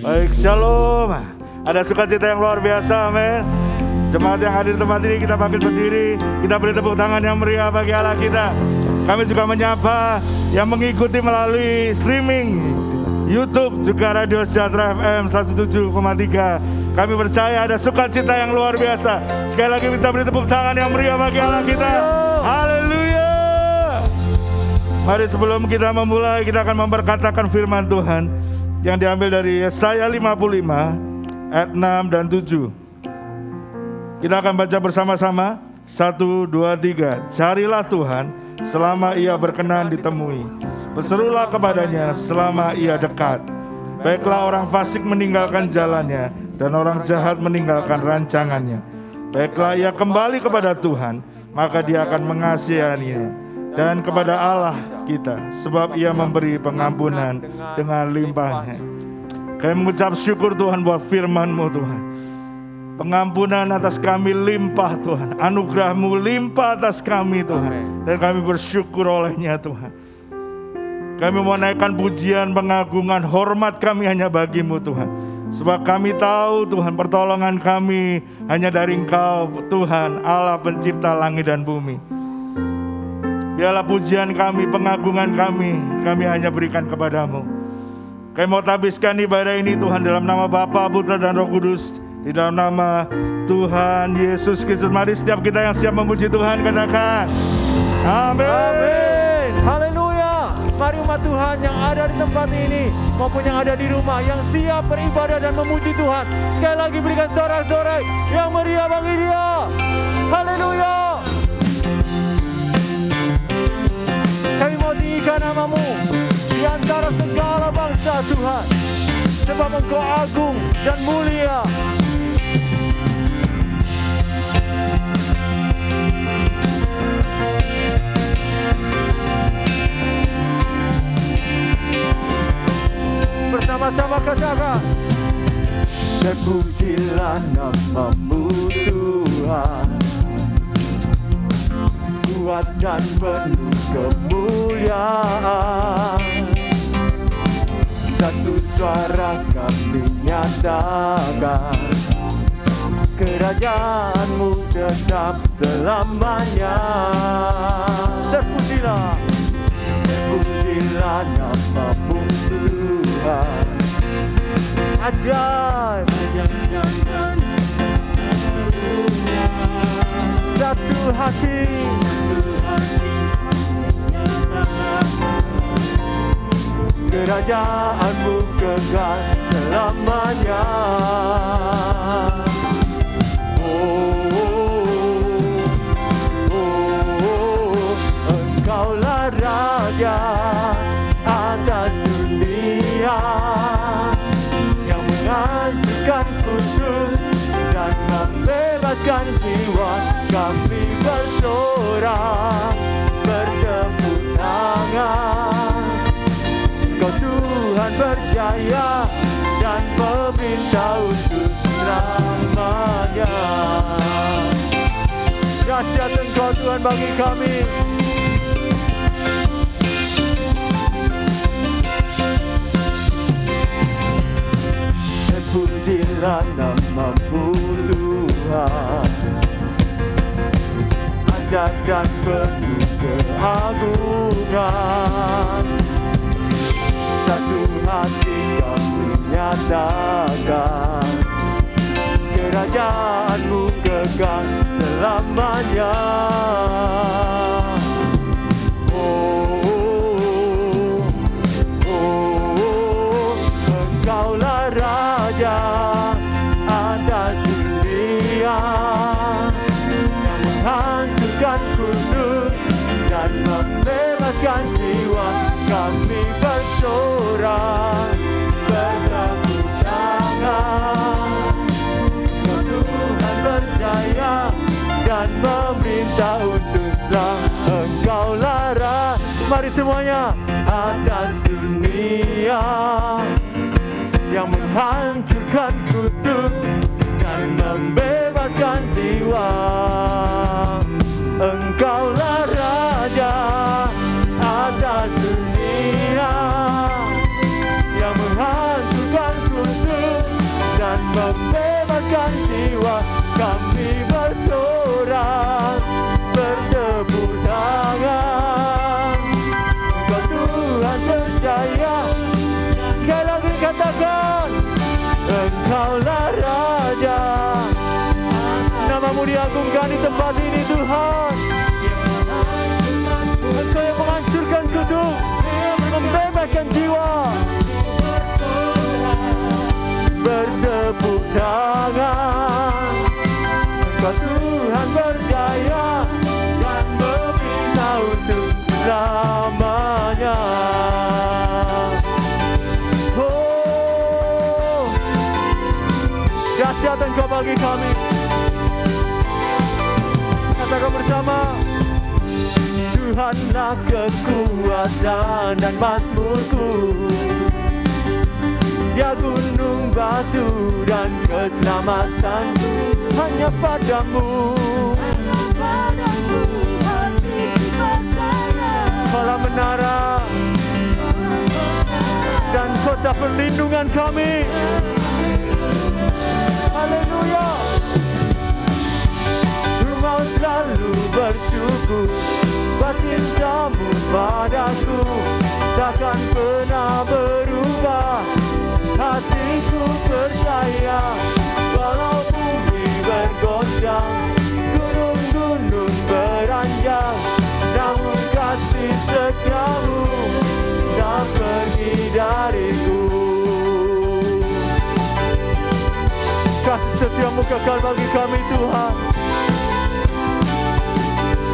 Baik, shalom. Ada sukacita yang luar biasa, amin. Jemaat yang hadir di tempat ini, kita bangkit berdiri. Kita beri tepuk tangan yang meriah bagi Allah kita. Kami juga menyapa yang mengikuti melalui streaming YouTube, juga Radio Sejahtera FM 107,3. Kami percaya ada sukacita yang luar biasa. Sekali lagi kita beri tepuk tangan yang meriah bagi Allah kita. Haleluya. Mari sebelum kita memulai, kita akan memperkatakan firman Tuhan yang diambil dari Yesaya 55 ayat 6 dan 7. Kita akan baca bersama-sama. 1, 2, 3. Carilah Tuhan selama ia berkenan ditemui. Berserulah kepadanya selama ia dekat. Baiklah orang fasik meninggalkan jalannya, dan orang jahat meninggalkan rancangannya. Baiklah ia kembali kepada Tuhan, maka dia akan mengasihaninya, dan kepada Allah kita, sebab ia memberi pengampunan dengan limpahnya. Kami mengucap syukur Tuhan buat firman-Mu Tuhan. Pengampunan atas kami limpah Tuhan, anugerah-Mu limpah atas kami Tuhan, dan kami bersyukur olehnya Tuhan. Kami mau naikkan pujian, pengagungan, hormat kami hanya bagi-Mu Tuhan. Sebab kami tahu Tuhan, pertolongan kami hanya dari Engkau Tuhan, Allah pencipta langit dan bumi. Biarlah pujian kami, pengagungan kami hanya berikan kepada-Mu. Kami mau tabiskan ibadah ini Tuhan dalam nama Bapa, Putra dan Roh Kudus, di dalam nama Tuhan Yesus Kristus. Mari setiap kita yang siap memuji Tuhan katakan amin. Amin. Haleluya. Mari umat Tuhan yang ada di tempat ini maupun yang ada di rumah yang siap beribadah dan memuji Tuhan, sekali lagi berikan sorak-sorai yang meriah bagi Dia. Haleluya. Kami mau tinggikan nama-Mu di antara segala bangsa Tuhan, sebab Engkau agung dan mulia. Bersama-sama katakan, terpujilah nama-Mu Tuhan, kuat dan penuh kemuliaan. Satu suara kami nyatakan, kerajaan-Mu tetap selamanya. Terpujilah, terpujilah nama-Mu Tuhan. Ajaib, satu hati, kerajaan-Mu kekal selamanya. Engkaulah Raja atas dunia, yang menghancurkan kudus dan membebaskan jiwa. Kami bersorak, bertepuk tangan. Engkau Tuhan berjaya dan memerintah untuk selamanya. Dahsyat Engkau Tuhan bagi kami. Terpujilah nama-Mu Tuhan, ajaib dan penuh keagungan. Satu hati kami nyatakan, kerajaan-Mu kekal selamanya. Engkaulah Raja atas dunia, yang menghancurkan kudus dan membebaskan jiwa. Kami bersorak, bertepuk tangan. Kau Tuhan berjaya dan memerintah untuk selamanya. Engkaulah Raja, mari semuanya, atas dunia, yang menghancurkan kudus dan membebaskan jiwa. Engkaulah Raja atas dunia, yang menghancurkan kudus tangan. Engkau Tuhan berdaya dan meminta untuk selamanya. Oh, dahsyat Engkau bagi kami. Katakan bersama, Tuhanlah kekuatan dan mazmurku. Dia gunung batu dan keselamatanku. Hanya padamu hatiku percaya. Kala menara dan kota perlindungan kami. Haleluya. Ku mau selalu bersyukur buat cintamu padaku, takkan pernah berubah. Hatiku percaya, walau bumi bergoncang, gunung-gunung beranjak, namun kasih setiamu tak pergi dariku. Kasih setiamu kekal bagi kami Tuhan.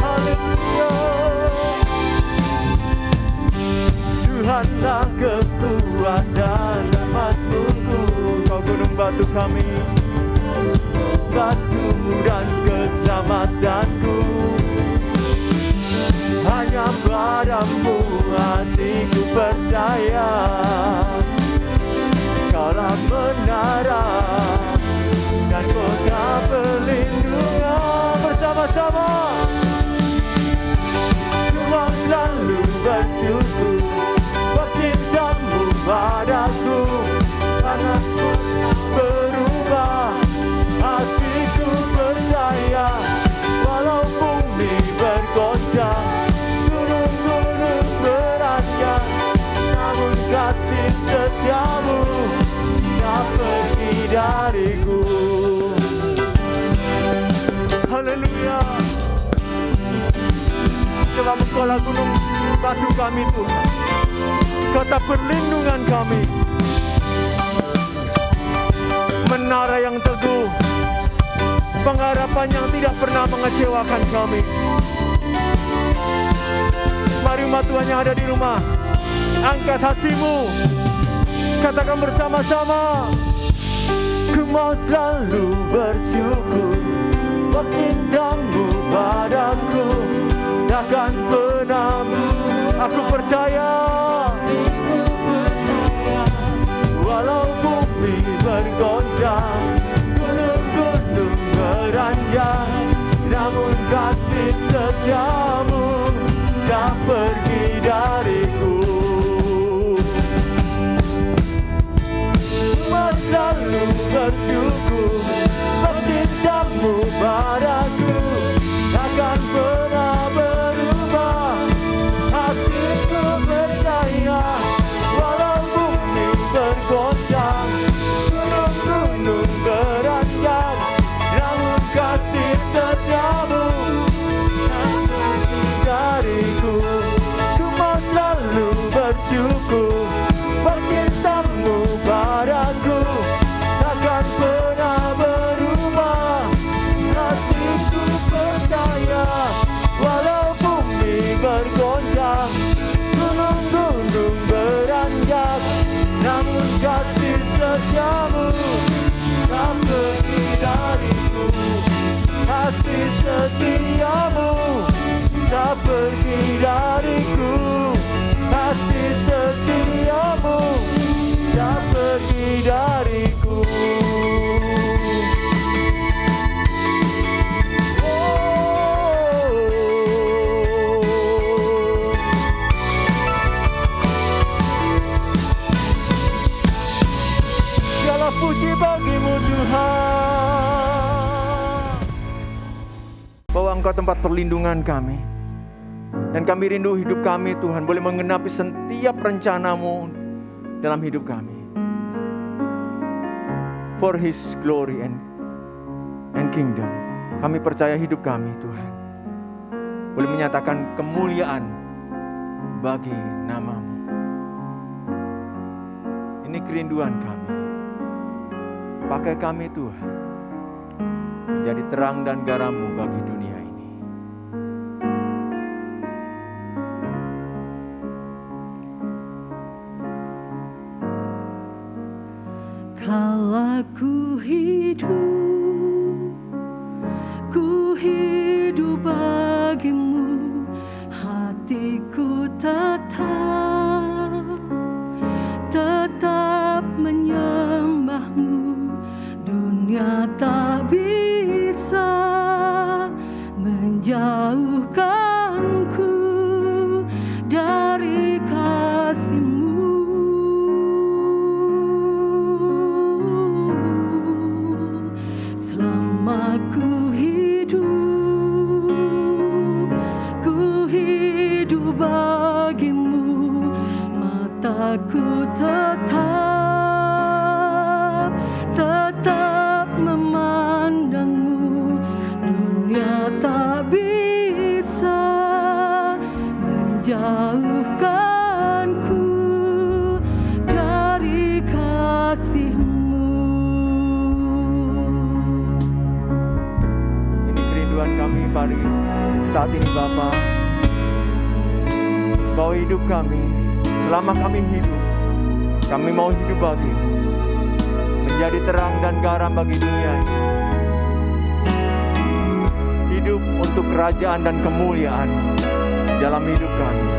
Haleluya. Tuhanlah kekuatan dan mazmurku. Kau gunung batu kami, batu dan keselamatanku. Hanya padamu hatiku percaya. Kaulah menara dan kota perlindungan. Bersama-sama ku mau selalu bersyukur buat cintamu padaku, karena ku berubah. Hatiku percaya, walau bumi bergoncang, gunung-gunung beranjak, namun kasih setiamu tak pergi dariku. Haleluya. Sebab Engkaulah gunung batu kami Tuhan, kota perlindungan kami, menara yang teguh, pengharapan yang tidak pernah mengecewakan kami. Mari umat Tuhan yang ada di rumah, angkat hatimu, katakan bersama-sama, ku mau selalu bersyukur sebab cintamu padaku, takkan pernah. Aku percaya, walau bumi bergoncang, gunung-gunung beranjak, namun kasih setiamu tak pergi dariku. Mau selalu bersyukur sebab cintamu padaku, takkan pernah berubah. Hatiku percaya, walau bumi bergoncang, gunung-gunung beranjak, namun kasih setiamu tak pergi dariku. Ku mau selalu bersyukur buat cintamu padaku, takkan pernah berubah. Hatiku percaya, walau bumi bergoncang, gunung-gunung beranjak, namun kasih setiamu tak pergi dariku. Kasih setiamu tak pergi dariku. Kasih setiamu tak pergi dariku. Segala puji bagimu Tuhan, bahwa Engkau tempat perlindungan kami. Dan kami rindu hidup kami Tuhan boleh menggenapi setiap rencana-Mu dalam hidup kami. For His glory and kingdom. Kami percaya hidup kami Tuhan boleh menyatakan kemuliaan bagi nama-Mu. Ini kerinduan kami. Pakai kami Tuhan, menjadi terang dan garam-Mu bagi dunia ini. Kala ku hidup bagimu, hatiku tetap menyembah-Mu. Dunia tak bisa menjauhkanku dari kasih-Mu. Selama ku hidup bagimu, mataku tetap memandang-Mu. Dunia tak bisa menjauhkanku dari kasih-Mu. Ini kerinduan kami pagi saat ini Bapa, bahwa hidup kami, selama kami hidup, kami mau hidup bagi-Mu, menjadi terang dan garam bagi dunia ini. Hidup untuk kerajaan dan kemuliaan dalam hidup kami.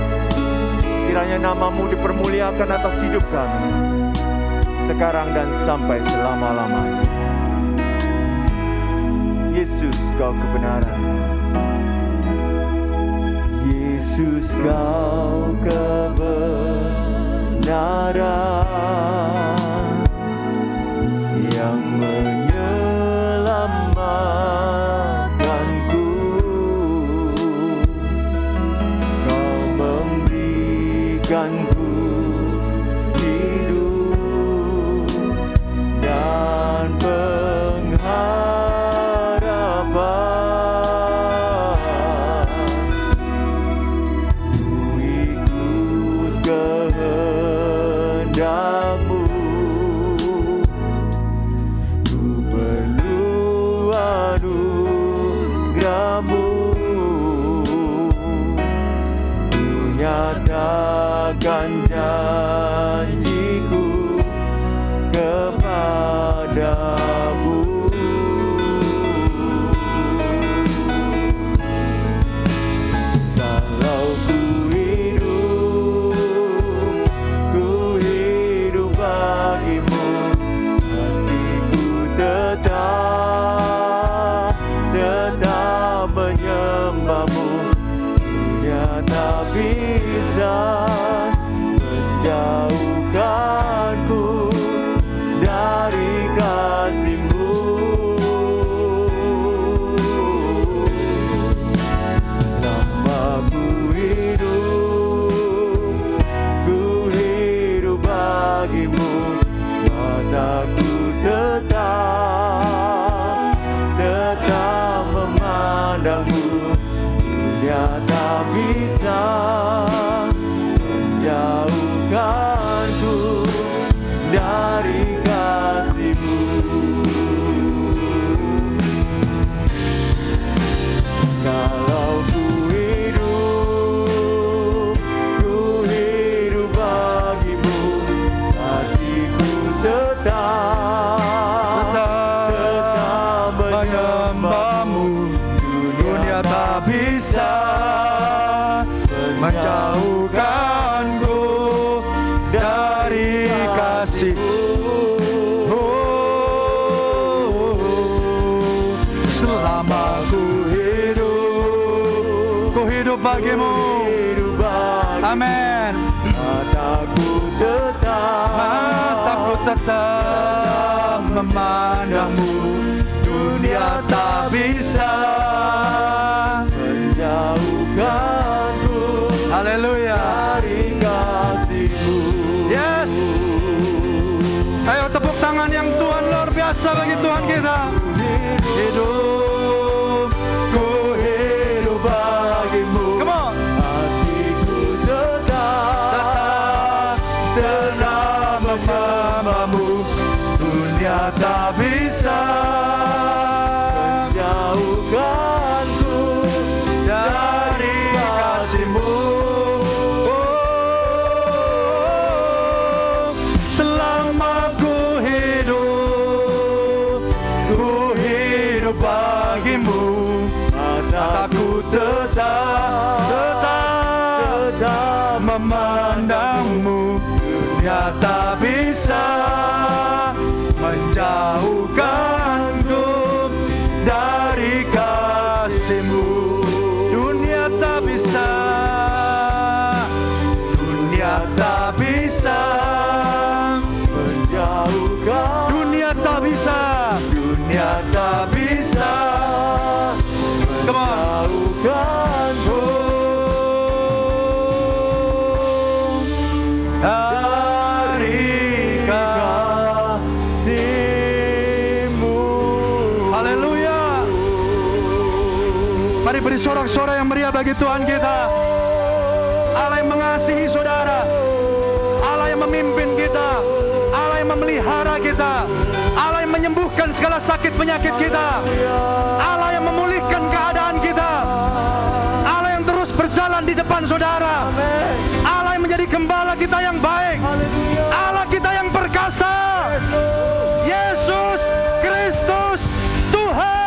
Kiranya nama-Mu dipermuliakan atas hidup kami, sekarang dan sampai selama-lamanya. Yesus, Kau kebenaran. Yesus, Kau kebenaran yang menyelamatkanku. Kau memberikanku hidup dan pengharapan. Ku ikut kehendak-Mu, ku perlu anugerah-Mu. Ku nyatakan janjiku kepadamu. Kalau ku hidup bagi-Mu, hatiku tetap menyembah-Mu. Dunia tak bisa menjauhkanku dari kasih-Mu. Selama ku hidup bagi-Mu, mataku tetap memandang-Mu. Dunia tak bisa menjauhkanku dari kasih-Mu. Kalau ku hidup bagi-Mu, hatiku tetap menyembah-Mu. Dunia tak bisa menjauhkanku dari kasih-Mu. Selama ku hidup bagi-Mu. Amin. Mataku tetap memandang-Mu. Dunia tak bisa menjauhkanku, haleluya, dari kasih-Mu. Yes. Ayo tepuk tangan yang Tuhan luar biasa bagi Tuhan kita. Ku hidup bagi-Mu. Come on. Hatiku tetap menyembah-Mu. Dunia tak bisa memandangmu, dunia tak bisa menjauhkanku dari kasih-Mu. Dunia tak bisa, dunia tak bisa menjauhkan. Dunia tak bisa, dunia tak bisa menjauhkanku dari kasih-Mu. Haleluya. Mari beri sorak-sorai yang meriah bagi Tuhan kita. Allah yang mengasihi saudara, Allah yang memimpin kita, Allah yang memelihara kita, Allah yang menyembuhkan segala sakit penyakit kita, Allah yang memulihkan keadaan kita, Allah yang terus berjalan di depan saudara, Allah yang menjadi gembala kita yang baik, Allah kita yang perkasa, Yesus Kristus Tuhan.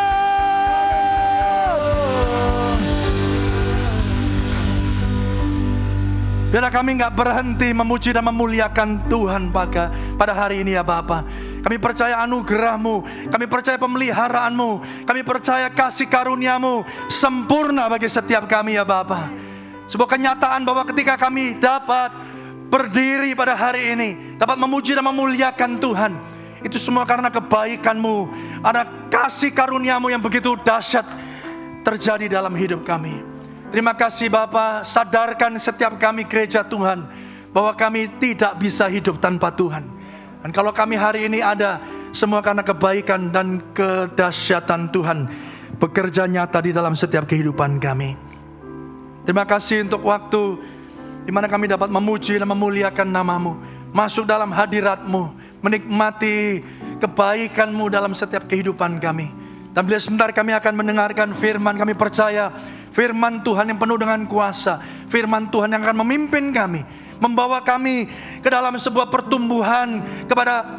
Biarlah kami nggak berhenti memuji dan memuliakan Tuhan pada hari ini ya Bapa. Kami percaya anugerah-Mu, kami percaya pemeliharaan-Mu, kami percaya kasih karunia-Mu sempurna bagi setiap kami ya Bapa. Sebuah kenyataan bahwa ketika kami dapat berdiri pada hari ini, dapat memuji dan memuliakan Tuhan, itu semua karena kebaikan-Mu, ada kasih karunia-Mu yang begitu dahsyat terjadi dalam hidup kami. Terima kasih Bapa, sadarkan setiap kami gereja Tuhan bahwa kami tidak bisa hidup tanpa Tuhan. Dan kalau kami hari ini ada, semua karena kebaikan dan kedahsyatan Tuhan bekerja nyata di dalam setiap kehidupan kami. Terima kasih untuk waktu di mana kami dapat memuji dan memuliakan nama-Mu, masuk dalam hadirat-Mu, menikmati kebaikan-Mu dalam setiap kehidupan kami. Dan bila sebentar kami akan mendengarkan firman, kami percaya firman Tuhan yang penuh dengan kuasa, firman Tuhan yang akan memimpin kami, membawa kami ke dalam sebuah pertumbuhan kepada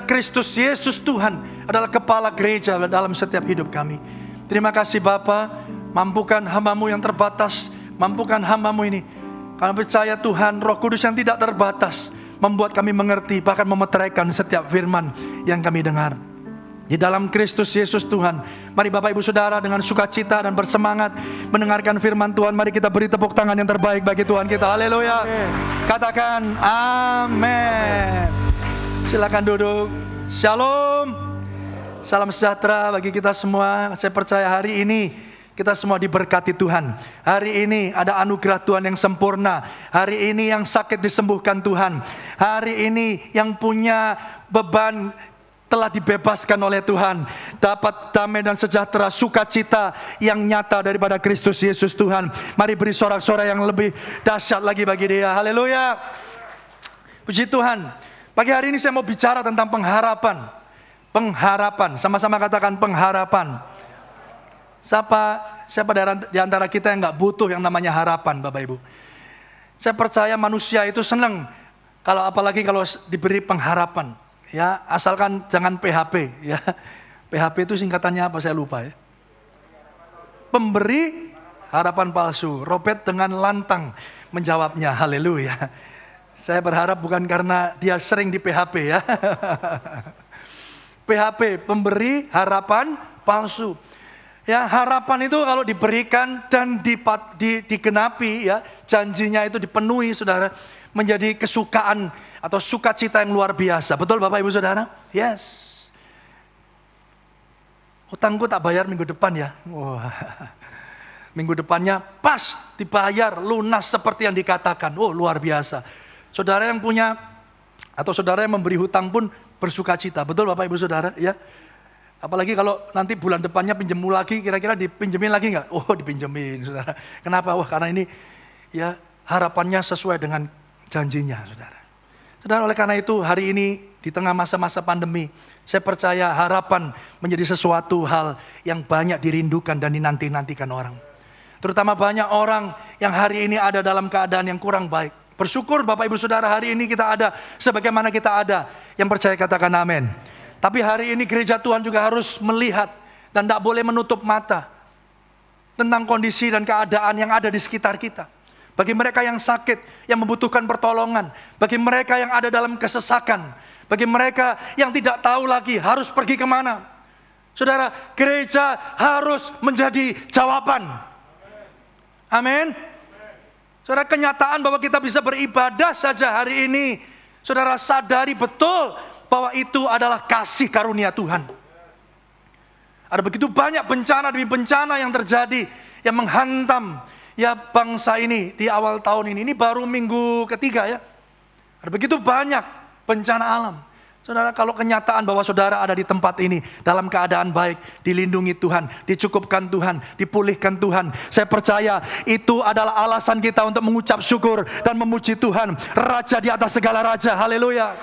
Kristus Yesus. Tuhan adalah kepala gereja dalam setiap hidup kami. Terima kasih Bapa, mampukan hamba-Mu yang terbatas, mampukan hamba-Mu ini. Kami percaya Tuhan, Roh Kudus yang tidak terbatas membuat kami mengerti, bahkan memeteraikan setiap firman yang kami dengar. Di dalam Kristus Yesus Tuhan, mari Bapak Ibu Saudara dengan sukacita dan bersemangat mendengarkan firman Tuhan. Mari kita beri tepuk tangan yang terbaik bagi Tuhan kita. Haleluya. Katakan amin. Silakan duduk. Shalom. Salam sejahtera bagi kita semua. Saya percaya hari ini kita semua diberkati Tuhan. Hari ini ada anugerah Tuhan yang sempurna. Hari ini yang sakit disembuhkan Tuhan. Hari ini yang punya beban telah dibebaskan oleh Tuhan, dapat damai dan sejahtera, sukacita yang nyata daripada Kristus Yesus Tuhan. Mari beri sorak-sorai yang lebih dahsyat lagi bagi Dia. Haleluya. Puji Tuhan. Pagi hari ini saya mau bicara tentang pengharapan. Pengharapan, sama-sama katakan pengharapan. Siapa di antara kita yang gak butuh yang namanya harapan, Bapak Ibu? Saya percaya manusia itu senang apalagi kalau diberi pengharapan. Ya, asalkan jangan PHP ya. PHP itu singkatannya apa saya lupa ya. Pemberi harapan palsu. Robert dengan lantang menjawabnya. Haleluya. Saya berharap bukan karena dia sering di PHP ya. PHP, pemberi harapan palsu. Ya, harapan itu kalau diberikan dan digenapi ya, janjinya itu dipenuhi Saudara, menjadi kesukaan atau sukacita yang luar biasa. Betul Bapak Ibu Saudara? Yes. Utangku tak bayar minggu depan ya. Wah. Minggu depannya pas dibayar lunas seperti yang dikatakan. Oh, luar biasa. Saudara yang punya atau saudara yang memberi hutang pun bersukacita. Betul Bapak Ibu Saudara? Ya. Apalagi kalau nanti bulan depannya pinjemu lagi, kira-kira dipinjemin lagi nggak? Oh, dipinjemin Saudara. Kenapa? Wah, karena ini ya harapannya sesuai dengan janjinya Saudara. Saudara, oleh karena itu hari ini di tengah masa-masa pandemi, saya percaya harapan menjadi sesuatu hal yang banyak dirindukan dan dinanti-nantikan orang. Terutama banyak orang yang hari ini ada dalam keadaan yang kurang baik. Bersyukur Bapak Ibu Saudara hari ini kita ada sebagaimana kita ada. Yang percaya katakan amin. Tapi hari ini gereja Tuhan juga harus melihat dan tidak boleh menutup mata tentang kondisi dan keadaan yang ada di sekitar kita. bagi mereka yang sakit, yang membutuhkan pertolongan, bagi mereka yang ada dalam kesesakan, bagi mereka yang tidak tahu lagi harus pergi kemana. Saudara, gereja harus menjadi jawaban. Amin. Saudara, kenyataan bahwa kita bisa beribadah saja hari ini, saudara sadari betul bahwa itu adalah kasih karunia Tuhan. Ada begitu banyak bencana demi bencana yang terjadi, yang menghantam ya bangsa ini di awal tahun ini. Ini baru minggu ketiga ya. Ada begitu banyak bencana alam. Saudara, kalau kenyataan bahwa saudara ada di tempat ini dalam keadaan baik, dilindungi Tuhan, dicukupkan Tuhan, dipulihkan Tuhan, saya percaya itu adalah alasan kita untuk mengucap syukur dan memuji Tuhan, Raja di atas segala raja. Haleluya.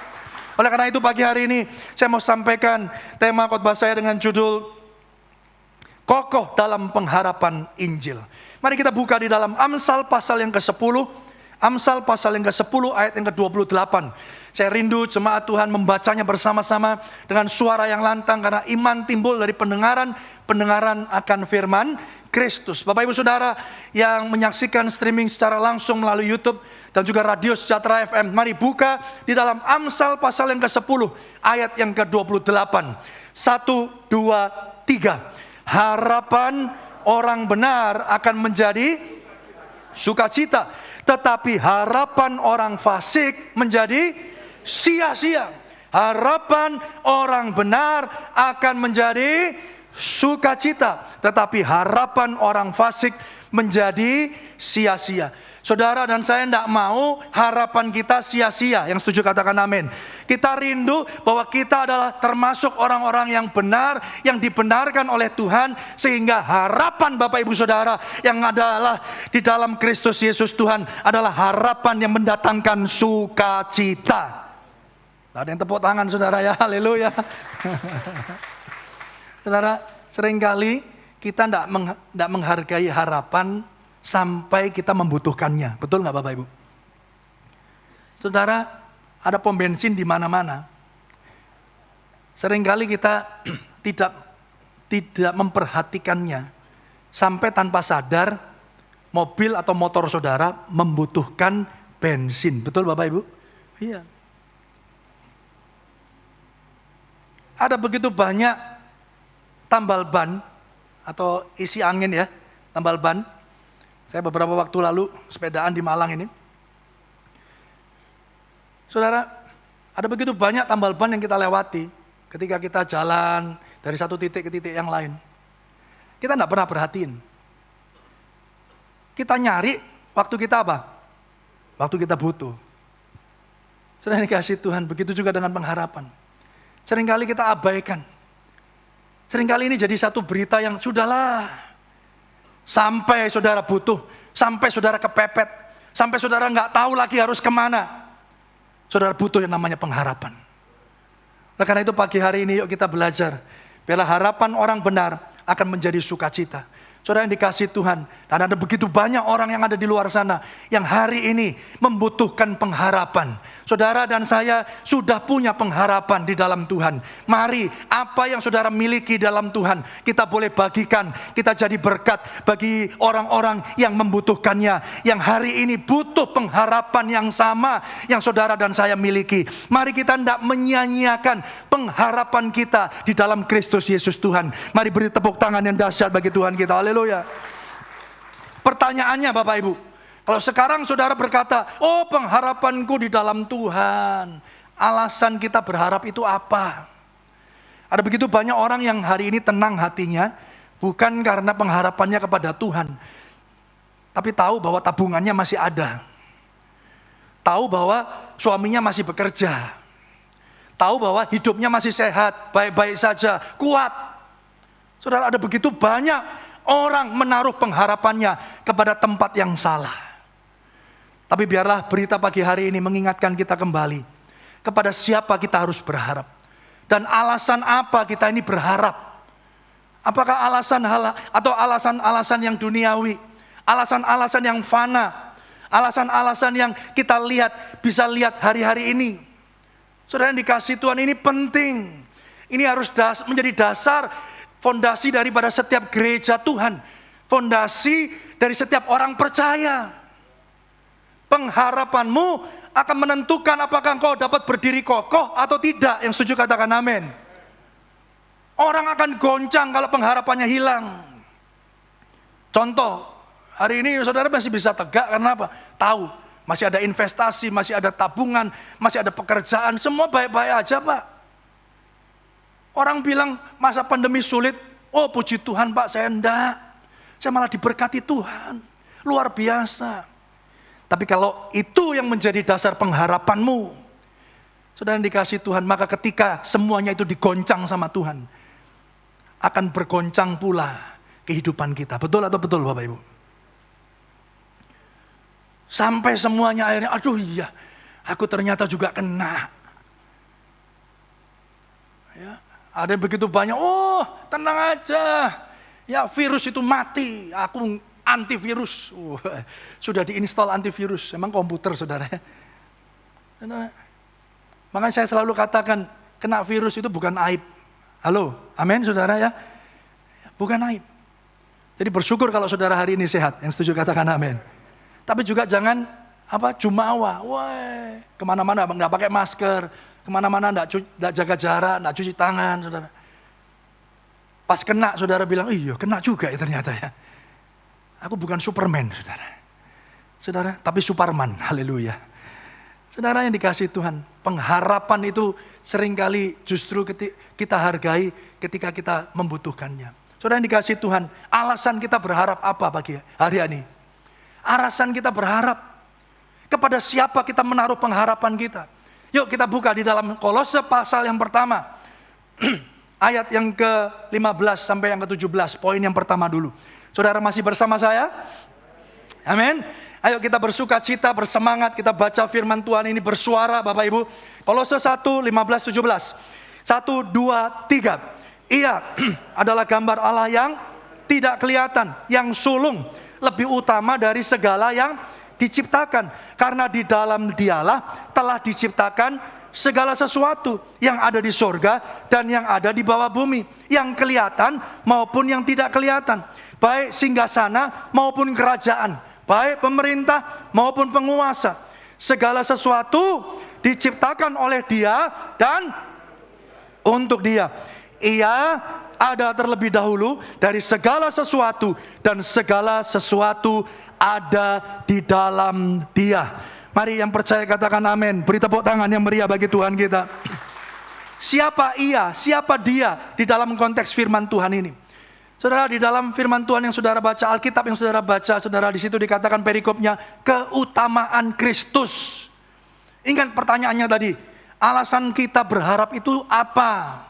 Oleh karena itu pagi hari ini saya mau sampaikan tema khotbah saya dengan judul Kokoh dalam Pengharapan Injil. Mari kita buka di dalam Amsal pasal yang ke-10. Amsal pasal yang ke-10 ayat yang ke-28. Saya rindu jemaat Tuhan membacanya bersama-sama dengan suara yang lantang, karena iman timbul dari pendengaran akan firman Kristus. Bapak Ibu Saudara yang menyaksikan streaming secara langsung melalui YouTube dan juga Radio Sejahtera FM, mari buka di dalam Amsal pasal yang ke-10 ayat yang ke-28. 1, 2, 3. Harapan orang benar akan menjadi sukacita, tetapi harapan orang fasik menjadi sia-sia. Harapan orang benar akan menjadi sukacita, tetapi harapan orang fasik menjadi sia-sia. Saudara dan saya tidak mau harapan kita sia-sia. Yang setuju katakan amin. Kita rindu bahwa kita adalah termasuk orang-orang yang benar, yang dibenarkan oleh Tuhan, sehingga harapan Bapak Ibu Saudara yang adalah di dalam Kristus Yesus Tuhan adalah harapan yang mendatangkan sukacita. Ada yang tepuk tangan saudara ya, haleluya. Saudara, seringkali kita tidak menghargai harapan sampai kita membutuhkannya. Betul nggak Bapak Ibu? Saudara, ada pom bensin di mana-mana. Seringkali kita tidak memperhatikannya sampai tanpa sadar mobil atau motor saudara membutuhkan bensin. Betul Bapak Ibu? Iya. Ada begitu banyak tambal ban atau isi angin ya, tambal ban. Saya beberapa waktu lalu sepedaan di Malang ini. Saudara, ada begitu banyak tambal ban yang kita lewati ketika kita jalan dari satu titik ke titik yang lain. Kita tidak pernah perhatiin. Kita nyari waktu kita apa? Waktu kita butuh. Saudara dikasih Tuhan, begitu juga dengan pengharapan. Seringkali kita abaikan. Seringkali ini jadi satu berita yang sudahlah. Sampai saudara butuh, sampai saudara kepepet, sampai saudara nggak tahu lagi harus kemana. Saudara butuh yang namanya pengharapan. Nah, karena itu pagi hari ini yuk kita belajar. Biarlah harapan orang benar akan menjadi sukacita. Saudara yang dikasih Tuhan, dan ada begitu banyak orang yang ada di luar sana yang hari ini membutuhkan pengharapan. Saudara dan saya sudah punya pengharapan di dalam Tuhan. Mari apa yang saudara miliki dalam Tuhan kita boleh bagikan, kita jadi berkat bagi orang-orang yang membutuhkannya, yang hari ini butuh pengharapan yang sama yang saudara dan saya miliki. Mari kita tidak menyia-nyiakan pengharapan kita di dalam Kristus Yesus Tuhan. Mari beri tepuk tangan yang dahsyat bagi Tuhan kita. Haleluya. Pertanyaannya Bapak Ibu, kalau sekarang saudara berkata, oh pengharapanku di dalam Tuhan, alasan kita berharap itu apa? Ada begitu banyak orang yang hari ini tenang hatinya, bukan karena pengharapannya kepada Tuhan, tapi tahu bahwa tabungannya masih ada. Tahu bahwa suaminya masih bekerja. Tahu bahwa hidupnya masih sehat, baik-baik saja, kuat. Saudara, ada begitu banyak orang menaruh pengharapannya kepada tempat yang salah. Tapi biarlah berita pagi hari ini mengingatkan kita kembali kepada siapa kita harus berharap. Dan alasan apa kita ini berharap. Apakah alasan atau alasan-alasan yang duniawi, alasan-alasan yang fana, alasan-alasan yang kita lihat, bisa lihat hari-hari ini. Saudara yang dikasih Tuhan, ini penting. Ini harus menjadi dasar, fondasi daripada setiap gereja Tuhan. Fondasi dari setiap orang percaya. Pengharapanmu akan menentukan apakah engkau dapat berdiri kokoh atau tidak. Yang setuju katakan amin. Orang akan goncang kalau pengharapannya hilang. Contoh, hari ini saudara masih bisa tegak karena apa? Tahu, masih ada investasi, masih ada tabungan, masih ada pekerjaan, semua baik-baik aja Pak. Orang bilang masa pandemi sulit, oh puji Tuhan Pak, saya enggak. Saya malah diberkati Tuhan, luar biasa. Tapi kalau itu yang menjadi dasar pengharapanmu, saudara yang dikasih Tuhan, maka ketika semuanya itu digoncang sama Tuhan, akan bergoncang pula kehidupan kita. Betul atau betul Bapak Ibu? Sampai semuanya akhirnya, aduh iya, aku ternyata juga kena. Ya, ada yang begitu banyak, oh tenang aja, ya virus itu mati, aku antivirus. Sudah diinstal antivirus, emang komputer saudara. Makanya saya selalu katakan, kena virus itu bukan aib. Halo, amin saudara ya. Bukan aib. Jadi bersyukur kalau saudara hari ini sehat, yang setuju katakan amin. Tapi juga jangan jumawa, wah kemana-mana nggak pakai masker, kemana-mana nggak jaga jarak, nggak cuci tangan, saudara. Pas kena, saudara bilang, iya kena juga ya ternyata ya. Aku bukan Superman, saudara, tapi Superman, haleluya. Saudara yang dikasih Tuhan, pengharapan itu seringkali justru kita hargai ketika kita membutuhkannya. Saudara yang dikasih Tuhan, alasan kita berharap apa pagi hari ini? Alasan kita berharap, kepada siapa kita menaruh pengharapan kita? Yuk kita buka di dalam Kolose pasal yang pertama, ayat yang ke-15 sampai yang ke-17, poin yang pertama dulu. Saudara masih bersama saya? Amin. Ayo kita bersuka cita, bersemangat, kita baca firman Tuhan ini bersuara Bapak Ibu. Kolose 1, 15, 17. 1, 2, 3. Ia adalah gambar Allah yang tidak kelihatan, yang sulung, lebih utama dari segala yang diciptakan. Karena di dalam Dialah telah diciptakan segala sesuatu yang ada di sorga dan yang ada di bawah bumi, yang kelihatan maupun yang tidak kelihatan, baik singgasana maupun kerajaan, baik pemerintah maupun penguasa. Segala sesuatu diciptakan oleh Dia dan untuk Dia. Ia ada terlebih dahulu dari segala sesuatu, dan segala sesuatu ada di dalam Dia. Mari yang percaya katakan amin. Beri tepuk tangan yang meriah bagi Tuhan kita. Siapa Ia, siapa Dia di dalam konteks firman Tuhan ini? Saudara, di dalam firman Tuhan yang saudara baca, Alkitab yang saudara baca, saudara, di situ dikatakan perikopnya keutamaan Kristus. Ingat pertanyaannya tadi, alasan kita berharap itu apa?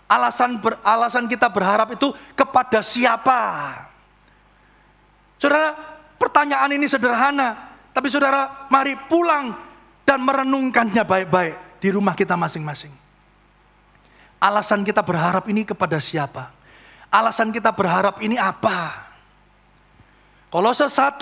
Alasan kita berharap itu kepada siapa? Saudara, pertanyaan ini sederhana, tapi saudara, mari pulang dan merenungkannya baik-baik di rumah kita masing-masing. Alasan kita berharap ini kepada siapa? Alasan kita berharap ini apa? Kolose 1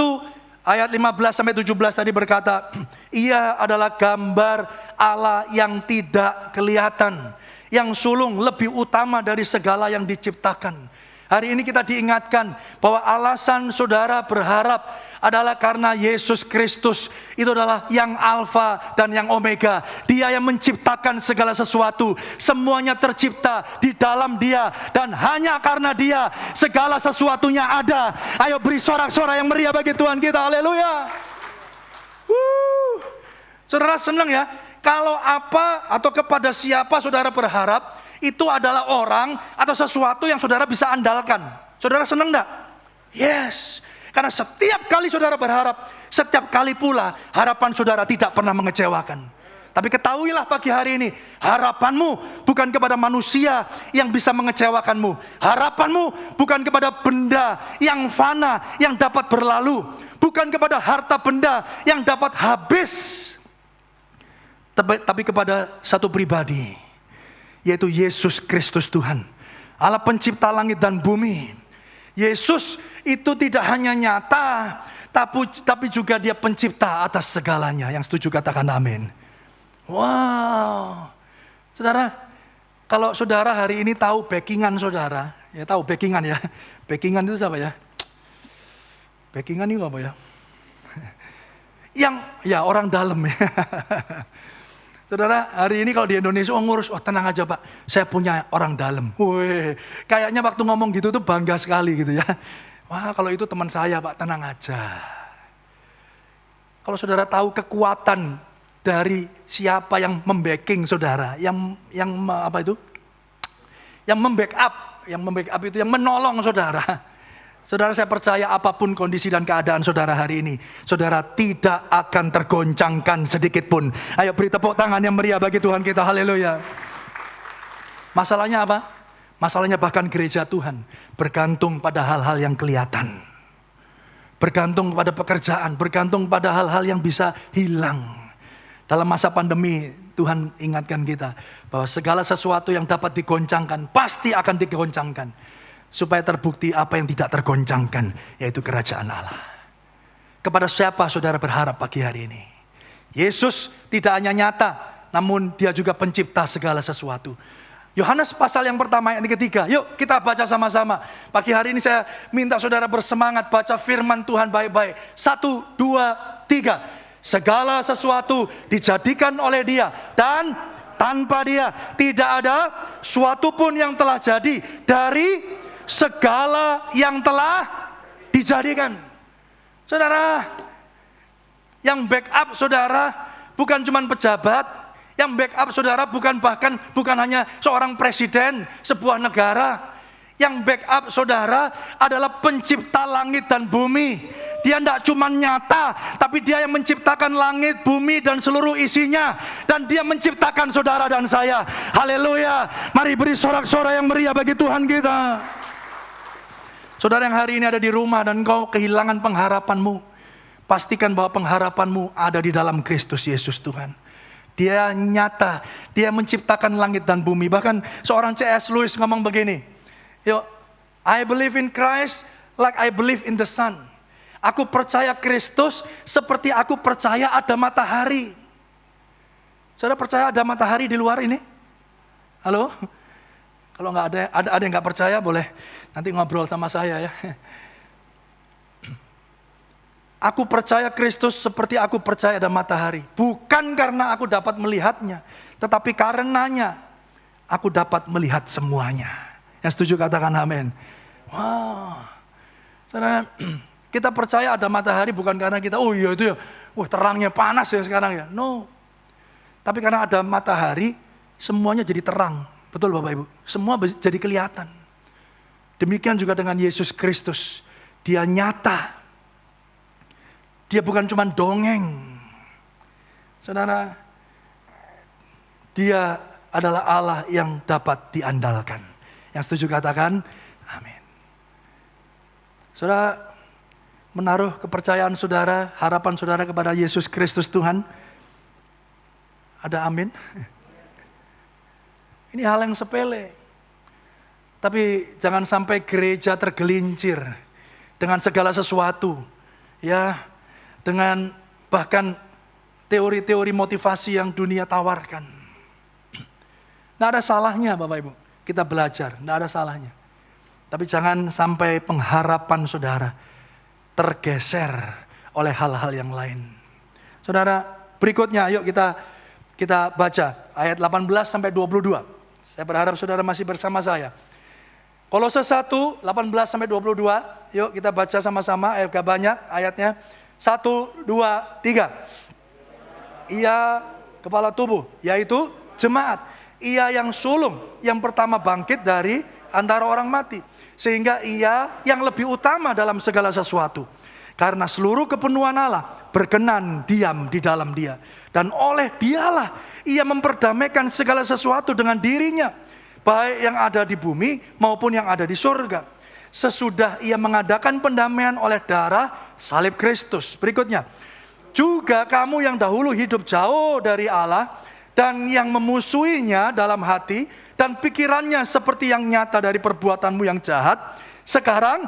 ayat 15 sampai 17 tadi berkata, Ia adalah gambar Allah yang tidak kelihatan, yang sulung lebih utama dari segala yang diciptakan. Hari ini kita diingatkan bahwa alasan saudara berharap adalah karena Yesus Kristus. Itu adalah yang Alfa dan yang Omega. Dia yang menciptakan segala sesuatu. Semuanya tercipta di dalam Dia, dan hanya karena Dia segala sesuatunya ada. Ayo beri sorak-sorai yang meriah bagi Tuhan kita. Haleluya. Saudara senang ya, kalau apa atau kepada siapa saudara berharap, itu adalah orang atau sesuatu yang saudara bisa andalkan. Saudara senang enggak? Yes. Karena setiap kali saudara berharap, setiap kali pula harapan saudara tidak pernah mengecewakan. Tapi ketahuilah pagi hari ini, harapanmu bukan kepada manusia yang bisa mengecewakanmu. Harapanmu bukan kepada benda yang fana, yang dapat berlalu. Bukan kepada harta benda yang dapat habis. Tapi kepada satu pribadi, yaitu Yesus Kristus Tuhan, Allah pencipta langit dan bumi. Yesus itu tidak hanya nyata, tapi juga Dia pencipta atas segalanya. Yang setuju katakan amin. Wow. Saudara, kalau saudara hari ini tahu backingan saudara, ya tahu backingan ya. Backingan itu siapa ya? Backingan itu apa ya? Ya orang dalam ya. Saudara, hari ini kalau di Indonesia ngurus, tenang aja Pak, saya punya orang dalam. Wih, kayaknya waktu ngomong gitu tuh bangga sekali gitu ya. Wah, kalau itu teman saya Pak, tenang aja. Kalau saudara tahu kekuatan dari siapa yang membacking saudara, yang membackup itu, yang menolong saudara. Saudara, saya percaya apapun kondisi dan keadaan saudara hari ini, saudara tidak akan tergoncangkan sedikit pun. Ayo beri tepuk tangan yang meriah bagi Tuhan kita, haleluya. Masalahnya apa? Masalahnya bahkan gereja Tuhan bergantung pada hal-hal yang kelihatan. Bergantung pada pekerjaan, bergantung pada hal-hal yang bisa hilang. Dalam masa pandemi, Tuhan ingatkan kita bahwa segala sesuatu yang dapat digoncangkan, pasti akan digoncangkan. Supaya terbukti apa yang tidak tergoncangkan, yaitu kerajaan Allah. Kepada siapa saudara berharap pagi hari ini? Yesus tidak hanya nyata, namun dia juga pencipta segala sesuatu. Yohanes pasal yang pertama ayat yang ketiga. Yuk kita baca sama-sama. Pagi hari ini saya minta saudara bersemangat baca firman Tuhan baik-baik. 1, 2, 3. Segala sesuatu dijadikan oleh Dia, dan tanpa Dia tidak ada suatu pun yang telah jadi dari segala yang telah dijadikan. Saudara, yang backup saudara bukan cuma pejabat, yang backup saudara bukan hanya seorang presiden sebuah negara. Yang backup saudara adalah pencipta langit dan bumi. Dia tidak cuma nyata, tapi dia yang menciptakan langit, bumi dan seluruh isinya. Dan dia menciptakan saudara dan saya. Haleluya. Mari beri sorak-sorai yang meriah bagi Tuhan kita. Saudara yang hari ini ada di rumah dan engkau kehilangan pengharapanmu, pastikan bahwa pengharapanmu ada di dalam Kristus Yesus Tuhan. Dia nyata, Dia menciptakan langit dan bumi. Bahkan seorang C.S. Lewis ngomong begini, I believe in Christ like I believe in the sun. Aku percaya Kristus seperti aku percaya ada matahari. Saudara percaya ada matahari di luar ini? Halo? Kalau nggak ada yang nggak percaya boleh nanti ngobrol sama saya ya. Aku percaya Kristus seperti aku percaya ada matahari. Bukan karena aku dapat melihatnya, tetapi karenanya aku dapat melihat semuanya. Yang setuju katakan amin. Wah, saudara, kita percaya ada matahari bukan karena kita, oh iya itu ya, terangnya panas ya sekarang ya. No, tapi karena ada matahari, semuanya jadi terang. Betul Bapak Ibu, semua jadi kelihatan. Demikian juga dengan Yesus Kristus. Dia nyata. Dia bukan cuma dongeng. Saudara, Dia adalah Allah yang dapat diandalkan. Yang setuju katakan, amin. Saudara, menaruh kepercayaan saudara, harapan saudara kepada Yesus Kristus Tuhan. Ada amin? Ini hal yang sepele. Tapi jangan sampai gereja tergelincir dengan segala sesuatu. Ya, dengan bahkan teori-teori motivasi yang dunia tawarkan. Nggak ada salahnya Bapak Ibu, kita belajar, nggak ada salahnya. Tapi jangan sampai pengharapan saudara tergeser oleh hal-hal yang lain. Saudara, berikutnya yuk kita baca ayat 18 sampai 22. Saya berharap saudara masih bersama saya. Kolose 1, 18 sampai 22. Yuk kita baca sama-sama, gak banyak ayatnya. 1, 2, 3. Ia kepala tubuh, yaitu jemaat. Ia yang sulung, yang pertama bangkit dari antara orang mati. Sehingga ia yang lebih utama dalam segala sesuatu. Karena seluruh kepenuhan Allah berkenan diam di dalam Dia. Dan oleh Dialah ia memperdamaikan segala sesuatu dengan dirinya. Baik yang ada di bumi maupun yang ada di surga. Sesudah ia mengadakan pendamaian oleh darah salib Kristus. Berikutnya. Juga kamu yang dahulu hidup jauh dari Allah dan yang memusuhinya dalam hati dan pikirannya seperti yang nyata dari perbuatanmu yang jahat. Sekarang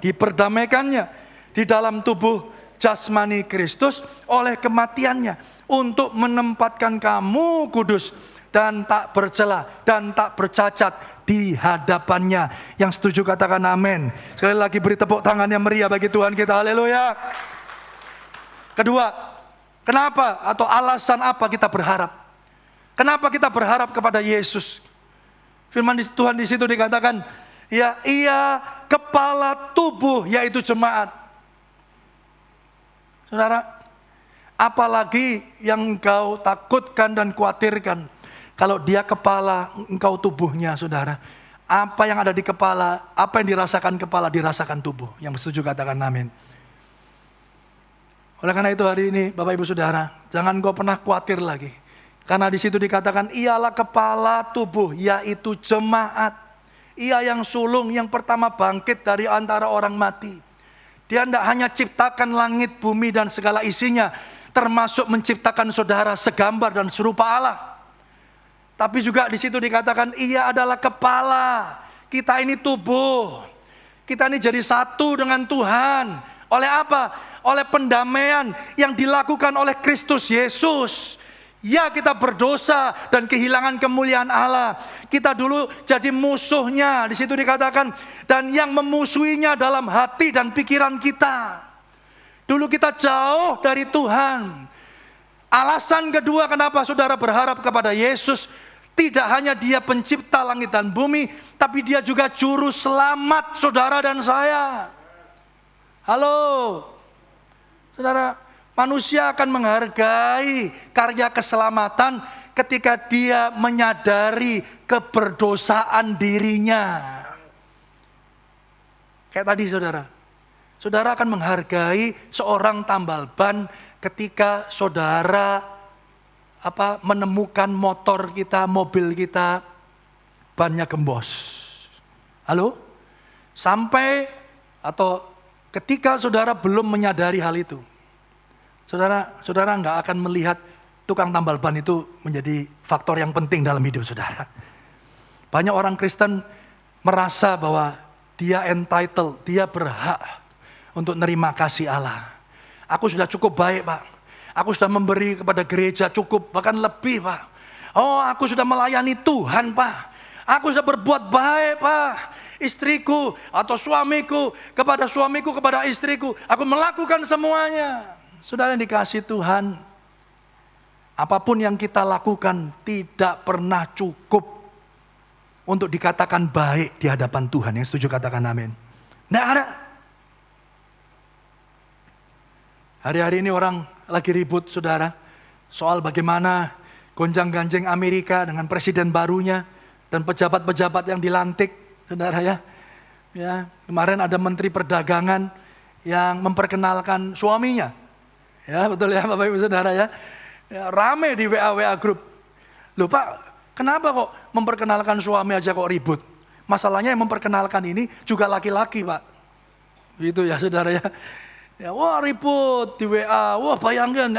diperdamaikannya di dalam tubuh jasmani Kristus oleh kematiannya untuk menempatkan kamu kudus dan tak bercela dan tak bercacat di hadapannya. Yang setuju katakan amin. Sekali lagi beri tepuk tangan yang meriah bagi Tuhan kita. Haleluya. Kedua, kenapa atau alasan apa kita berharap? Kenapa kita berharap kepada Yesus? Firman Tuhan di situ dikatakan, ya, Ia kepala tubuh, yaitu jemaat. Saudara, apalagi yang engkau takutkan dan khawatirkan, kalau Dia kepala, engkau tubuhnya, saudara. Apa yang ada di kepala, apa yang dirasakan kepala, dirasakan tubuh. Yang setuju katakan amin. Oleh karena itu hari ini, Bapak Ibu Saudara, jangan engkau pernah khawatir lagi. Karena di situ dikatakan, Ialah kepala tubuh, yaitu jemaat. Ia yang sulung, yang pertama bangkit dari antara orang mati. Dia tidak hanya ciptakan langit, bumi, dan segala isinya, termasuk menciptakan saudara segambar dan serupa Allah. Tapi juga di situ dikatakan, Ia adalah kepala. Kita ini tubuh. Kita ini jadi satu dengan Tuhan. Oleh apa? Oleh pendamaian yang dilakukan oleh Kristus Yesus. Ya, kita berdosa dan kehilangan kemuliaan Allah. Kita dulu jadi musuhnya. Di situ dikatakan, dan yang memusuhinya dalam hati dan pikiran kita. Dulu kita jauh dari Tuhan. Alasan kedua kenapa saudara berharap kepada Yesus, tidak hanya Dia pencipta langit dan bumi, tapi Dia juga juru selamat saudara dan saya. Halo, saudara. Manusia akan menghargai karya keselamatan ketika dia menyadari keberdosaan dirinya. Kayak tadi saudara. Saudara akan menghargai seorang tambal ban ketika saudara menemukan motor kita, mobil kita, bannya gembos. Halo? Sampai atau ketika saudara belum menyadari hal itu. Saudara nggak akan melihat tukang tambal ban itu menjadi faktor yang penting dalam hidup saudara. Banyak orang Kristen merasa bahwa dia entitled, dia berhak untuk nerima kasih Allah. Aku sudah cukup baik, Pak. Aku sudah memberi kepada gereja cukup, bahkan lebih, Pak. Oh, aku sudah melayani Tuhan, Pak. Aku sudah berbuat baik, Pak. Istriku atau suamiku, kepada istriku, aku melakukan semuanya. Saudara yang dikasihi Tuhan, apapun yang kita lakukan tidak pernah cukup untuk dikatakan baik di hadapan Tuhan. Yang setuju katakan amin. Tidak ada. Hari-hari ini orang lagi ribut saudara, soal bagaimana gonjang-ganjing Amerika dengan presiden barunya dan pejabat-pejabat yang dilantik, saudara ya. Ya, kemarin ada menteri perdagangan yang memperkenalkan suaminya. Ya betul ya Bapak Ibu Saudara ya. Ya, rame di WA grup. Loh Pak, kenapa kok memperkenalkan suami aja kok ribut? Masalahnya yang memperkenalkan ini juga laki-laki Pak. Gitu ya saudara ya. Ya, wah ribut di WA. Wah bayangkan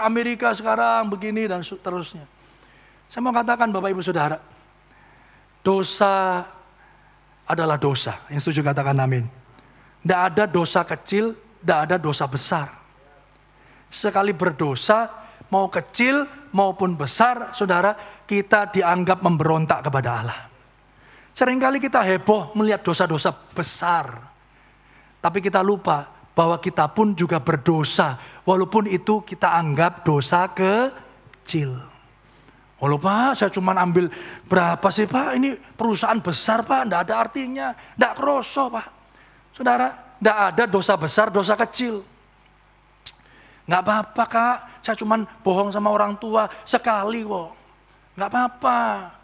Amerika sekarang begini dan seterusnya. Saya mau katakan Bapak Ibu Saudara, dosa adalah dosa. Yang setuju katakan amin. Tidak ada dosa kecil, tidak ada dosa besar. Sekali berdosa, mau kecil maupun besar, saudara, kita dianggap memberontak kepada Allah. Seringkali kita heboh melihat dosa-dosa besar. Tapi kita lupa bahwa kita pun juga berdosa. Walaupun itu kita anggap dosa kecil. Oh Pak, saya cuma ambil berapa sih Pak? Ini perusahaan besar Pak, tidak ada artinya. Tidak kroso Pak. Saudara, tidak ada dosa besar, dosa kecil. Nggak apa-apa Kak, saya cuma bohong sama orang tua sekali kok. Nggak apa-apa.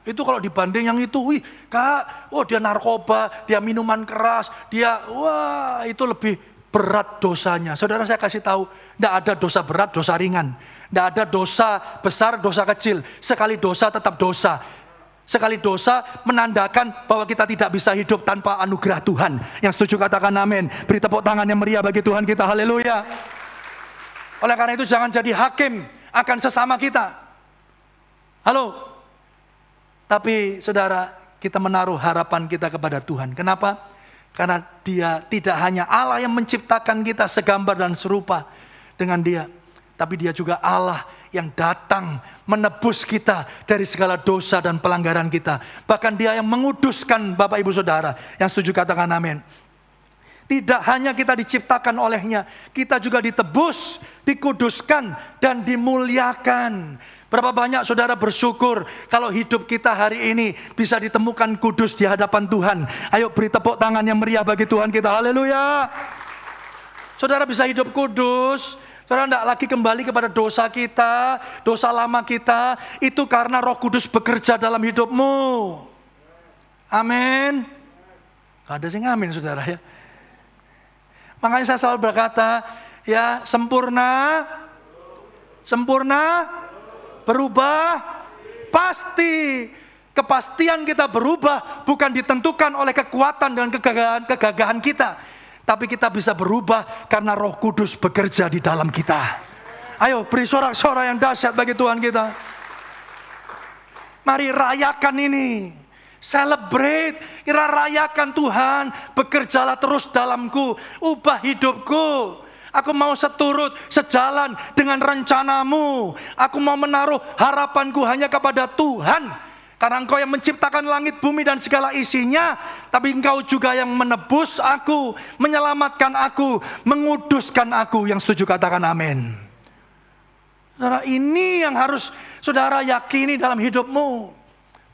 Itu kalau dibanding yang itu, wih Kak, dia narkoba, dia minuman keras, itu lebih berat dosanya. Saudara saya kasih tahu, nggak ada dosa berat, dosa ringan. Nggak ada dosa besar, dosa kecil. Sekali dosa tetap dosa. Sekali dosa menandakan bahwa kita tidak bisa hidup tanpa anugerah Tuhan. Yang setuju katakan amin. Beri tepuk tangan yang meriah bagi Tuhan kita, haleluya. Oleh karena itu jangan jadi hakim akan sesama kita. Halo. Tapi saudara, kita menaruh harapan kita kepada Tuhan. Kenapa? Karena Dia tidak hanya Allah yang menciptakan kita segambar dan serupa dengan Dia, tapi Dia juga Allah yang datang menebus kita dari segala dosa dan pelanggaran kita. Bahkan Dia yang menguduskan Bapak Ibu Saudara. Yang setuju katakan amin. Tidak hanya kita diciptakan olehnya, kita juga ditebus, dikuduskan, dan dimuliakan. Berapa banyak saudara bersyukur kalau hidup kita hari ini bisa ditemukan kudus di hadapan Tuhan. Ayo beri tepuk tangan yang meriah bagi Tuhan kita. Haleluya. Saudara bisa hidup kudus, saudara tidak lagi kembali kepada dosa kita, dosa lama kita. Itu karena Roh Kudus bekerja dalam hidupmu. Amin. Gak ada sing amin saudara ya. Makanya saya selalu berkata, ya sempurna, berubah, pasti. Kepastian kita berubah bukan ditentukan oleh kekuatan dan kegagahan kita. Tapi kita bisa berubah karena Roh Kudus bekerja di dalam kita. Ayo beri sorak-sorai yang dahsyat bagi Tuhan kita. Mari rayakan ini. Celebrate, kita rayakan Tuhan, bekerjalah terus dalamku, ubah hidupku. Aku mau sejalan dengan rencanamu. Aku mau menaruh harapanku hanya kepada Tuhan. Karena Engkau yang menciptakan langit, bumi dan segala isinya. Tapi Engkau juga yang menebus aku, menyelamatkan aku, menguduskan aku. Yang setuju katakan amin. Saudara, ini yang harus saudara yakini dalam hidupmu.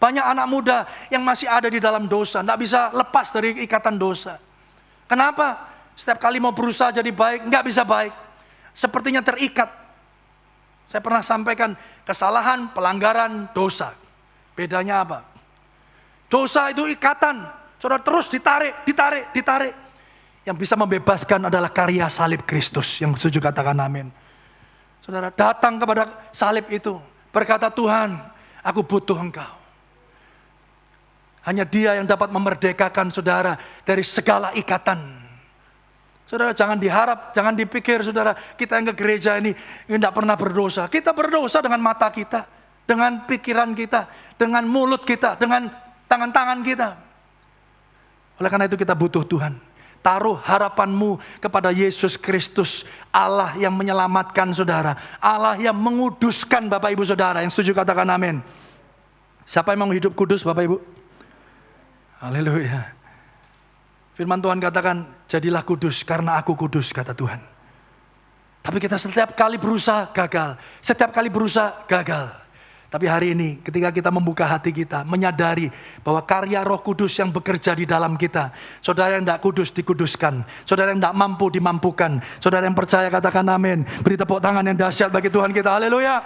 Banyak anak muda yang masih ada di dalam dosa, tidak bisa lepas dari ikatan dosa. Kenapa? Setiap kali mau berusaha jadi baik, nggak bisa baik. Sepertinya terikat. Saya pernah sampaikan, kesalahan, pelanggaran, dosa. Bedanya apa? Dosa itu ikatan. Saudara terus ditarik. Yang bisa membebaskan adalah karya salib Kristus. Yang setuju katakan amin. Saudara datang kepada salib itu, berkata, Tuhan, aku butuh Engkau. Hanya Dia yang dapat memerdekakan saudara dari segala ikatan. Saudara jangan diharap, jangan dipikir saudara kita yang ke gereja ini tidak pernah berdosa. Kita berdosa dengan mata kita, dengan pikiran kita, dengan mulut kita, dengan tangan-tangan kita. Oleh karena itu kita butuh Tuhan. Taruh harapanmu kepada Yesus Kristus, Allah yang menyelamatkan saudara, Allah yang menguduskan Bapak Ibu saudara. Yang setuju katakan amin. Siapa yang mau hidup kudus Bapak Ibu? Haleluya. Firman Tuhan katakan, jadilah kudus karena aku kudus, kata Tuhan. Tapi kita setiap kali berusaha gagal. Tapi hari ini ketika kita membuka hati kita, menyadari bahwa karya Roh Kudus yang bekerja di dalam kita. Saudara yang tidak kudus dikuduskan. Saudara yang tidak mampu dimampukan. Saudara yang percaya katakan amin. Beri tepuk tangan yang dahsyat bagi Tuhan kita. Haleluya.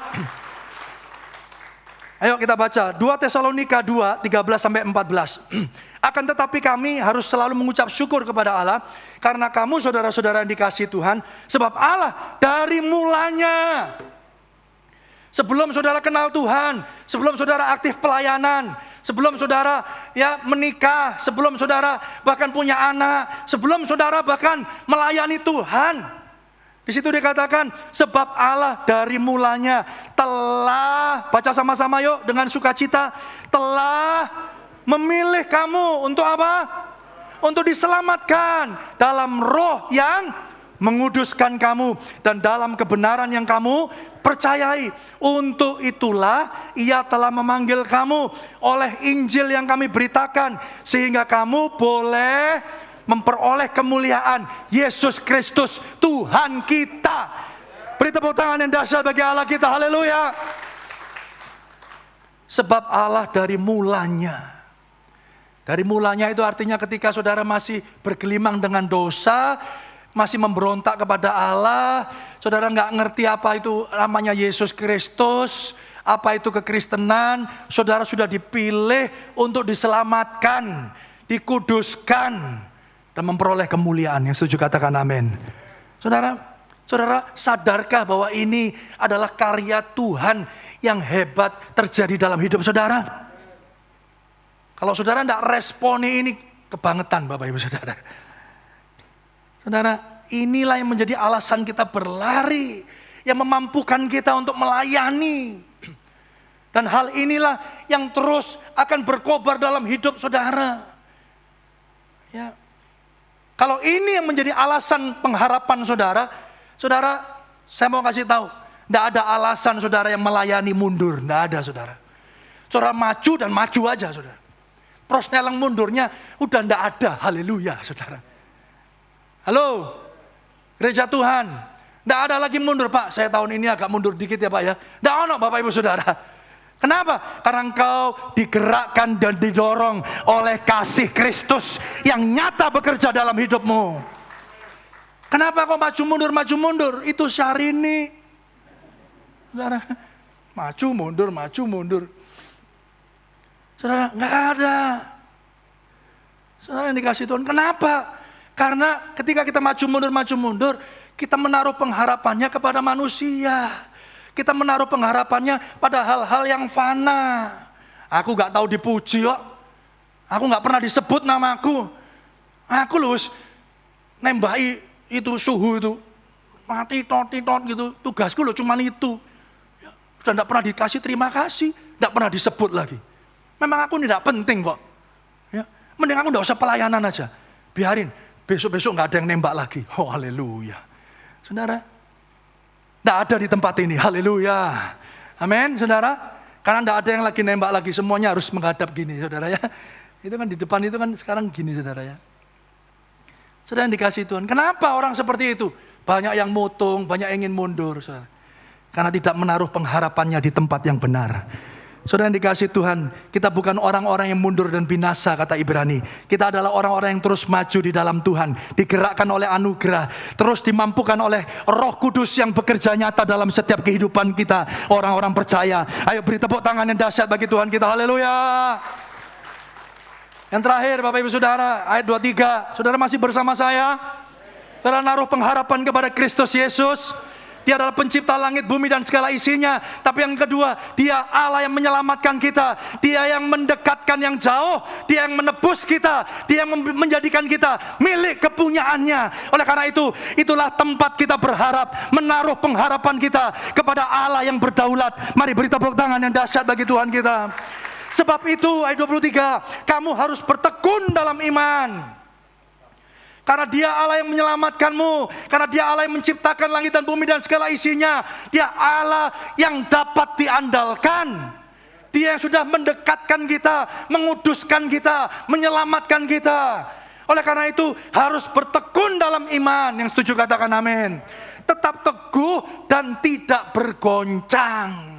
Ayo kita baca 2 Tesalonika 2, 13-14. Akan tetapi kami harus selalu mengucap syukur kepada Allah karena kamu saudara-saudara yang dikasihi Tuhan. Sebab Allah dari mulanya, sebelum saudara kenal Tuhan, sebelum saudara aktif pelayanan, sebelum saudara menikah, sebelum saudara bahkan punya anak, sebelum saudara bahkan melayani Tuhan. Di situ dikatakan, sebab Allah dari mulanya telah, baca sama-sama yuk dengan sukacita, telah memilih kamu untuk apa? Untuk diselamatkan dalam roh yang menguduskan kamu dan dalam kebenaran yang kamu percayai. Untuk itulah Ia telah memanggil kamu oleh Injil yang kami beritakan, sehingga kamu boleh memperoleh kemuliaan Yesus Kristus Tuhan kita. Beri tepuk tangan yang dahsyat bagi Allah kita. Haleluya. Sebab Allah dari mulanya. Dari mulanya itu artinya ketika saudara masih bergelimang dengan dosa, masih memberontak kepada Allah, saudara nggak ngerti apa itu namanya Yesus Kristus, apa itu kekristenan, saudara sudah dipilih untuk diselamatkan, dikuduskan, dan memperoleh kemuliaan. Yang setuju katakan amin. Saudara sadarkah bahwa ini adalah karya Tuhan yang hebat terjadi dalam hidup saudara? Kalau saudara tidak responi ini kebangetan Bapak Ibu Saudara. Saudara, inilah yang menjadi alasan kita berlari, yang memampukan kita untuk melayani. Dan hal inilah yang terus akan berkobar dalam hidup saudara. Ya. Kalau ini yang menjadi alasan pengharapan saudara, saya mau kasih tahu, tidak ada alasan saudara yang melayani mundur, tidak ada saudara. Saudara maju dan maju aja saudara. Prosneleng mundurnya udah tidak ada, haleluya saudara. Halo, gereja Tuhan. Tidak ada lagi mundur, Pak. Saya tahun ini agak mundur dikit ya Pak ya. Tidak ada Bapak Ibu Saudara. Kenapa? Karena engkau digerakkan dan didorong oleh kasih Kristus yang nyata bekerja dalam hidupmu. Kenapa kau maju mundur? Itu Syahrini. Saudara, maju mundur. Saudara, nggak ada. Saudara yang dikasih Tuhan, kenapa? Karena ketika kita maju mundur, kita menaruh pengharapannya kepada manusia. Kita menaruh pengharapannya pada hal-hal yang fana. Aku gak tahu dipuji kok. Aku gak pernah disebut namaku. Aku loh nembaki itu suhu itu. Mati tot gitu. Tugasku loh cuman itu. Ya, sudah gak pernah dikasih terima kasih. Gak pernah disebut lagi. Memang aku ini gak penting kok. Ya, mending aku gak usah pelayanan aja. Biarin. Besok-besok gak ada yang nembak lagi. Oh haleluya. Saudara, tidak ada di tempat ini, haleluya. Amin, saudara. Karena tidak ada yang lagi nembak lagi, semuanya harus menghadap gini, saudara ya. Itu kan di depan itu kan sekarang gini, saudara ya. Saudara yang dikasih Tuhan, kenapa orang seperti itu? Banyak yang mutung, banyak yang ingin mundur, saudara. Karena tidak menaruh pengharapannya di tempat yang benar. Saudara yang dikasih Tuhan, kita bukan orang-orang yang mundur dan binasa, kata Ibrani. Kita adalah orang-orang yang terus maju di dalam Tuhan, digerakkan oleh anugerah, terus dimampukan oleh Roh Kudus yang bekerja nyata dalam setiap kehidupan kita, orang-orang percaya. Ayo beri tepuk tangan yang dahsyat bagi Tuhan kita, haleluya. Yang terakhir Bapak Ibu Saudara, ayat 23, saudara masih bersama saya? Saudara naruh pengharapan kepada Kristus Yesus. Dia adalah pencipta langit, bumi dan segala isinya. Tapi yang kedua, dia Allah yang menyelamatkan kita. Dia yang mendekatkan yang jauh. Dia yang menebus kita. Dia yang menjadikan kita milik kepunyaannya. Oleh karena itu, itulah tempat kita berharap. Menaruh pengharapan kita kepada Allah yang berdaulat. Mari beri tepuk tangan yang dahsyat bagi Tuhan kita. Sebab itu, ayat 23, kamu harus bertekun dalam iman. Karena dia Allah yang menyelamatkanmu. Karena dia Allah yang menciptakan langit dan bumi dan segala isinya. Dia Allah yang dapat diandalkan. Dia yang sudah mendekatkan kita, menguduskan kita, menyelamatkan kita. Oleh karena itu harus bertekun dalam iman. Yang setuju katakan amin. Tetap teguh dan tidak bergoncang.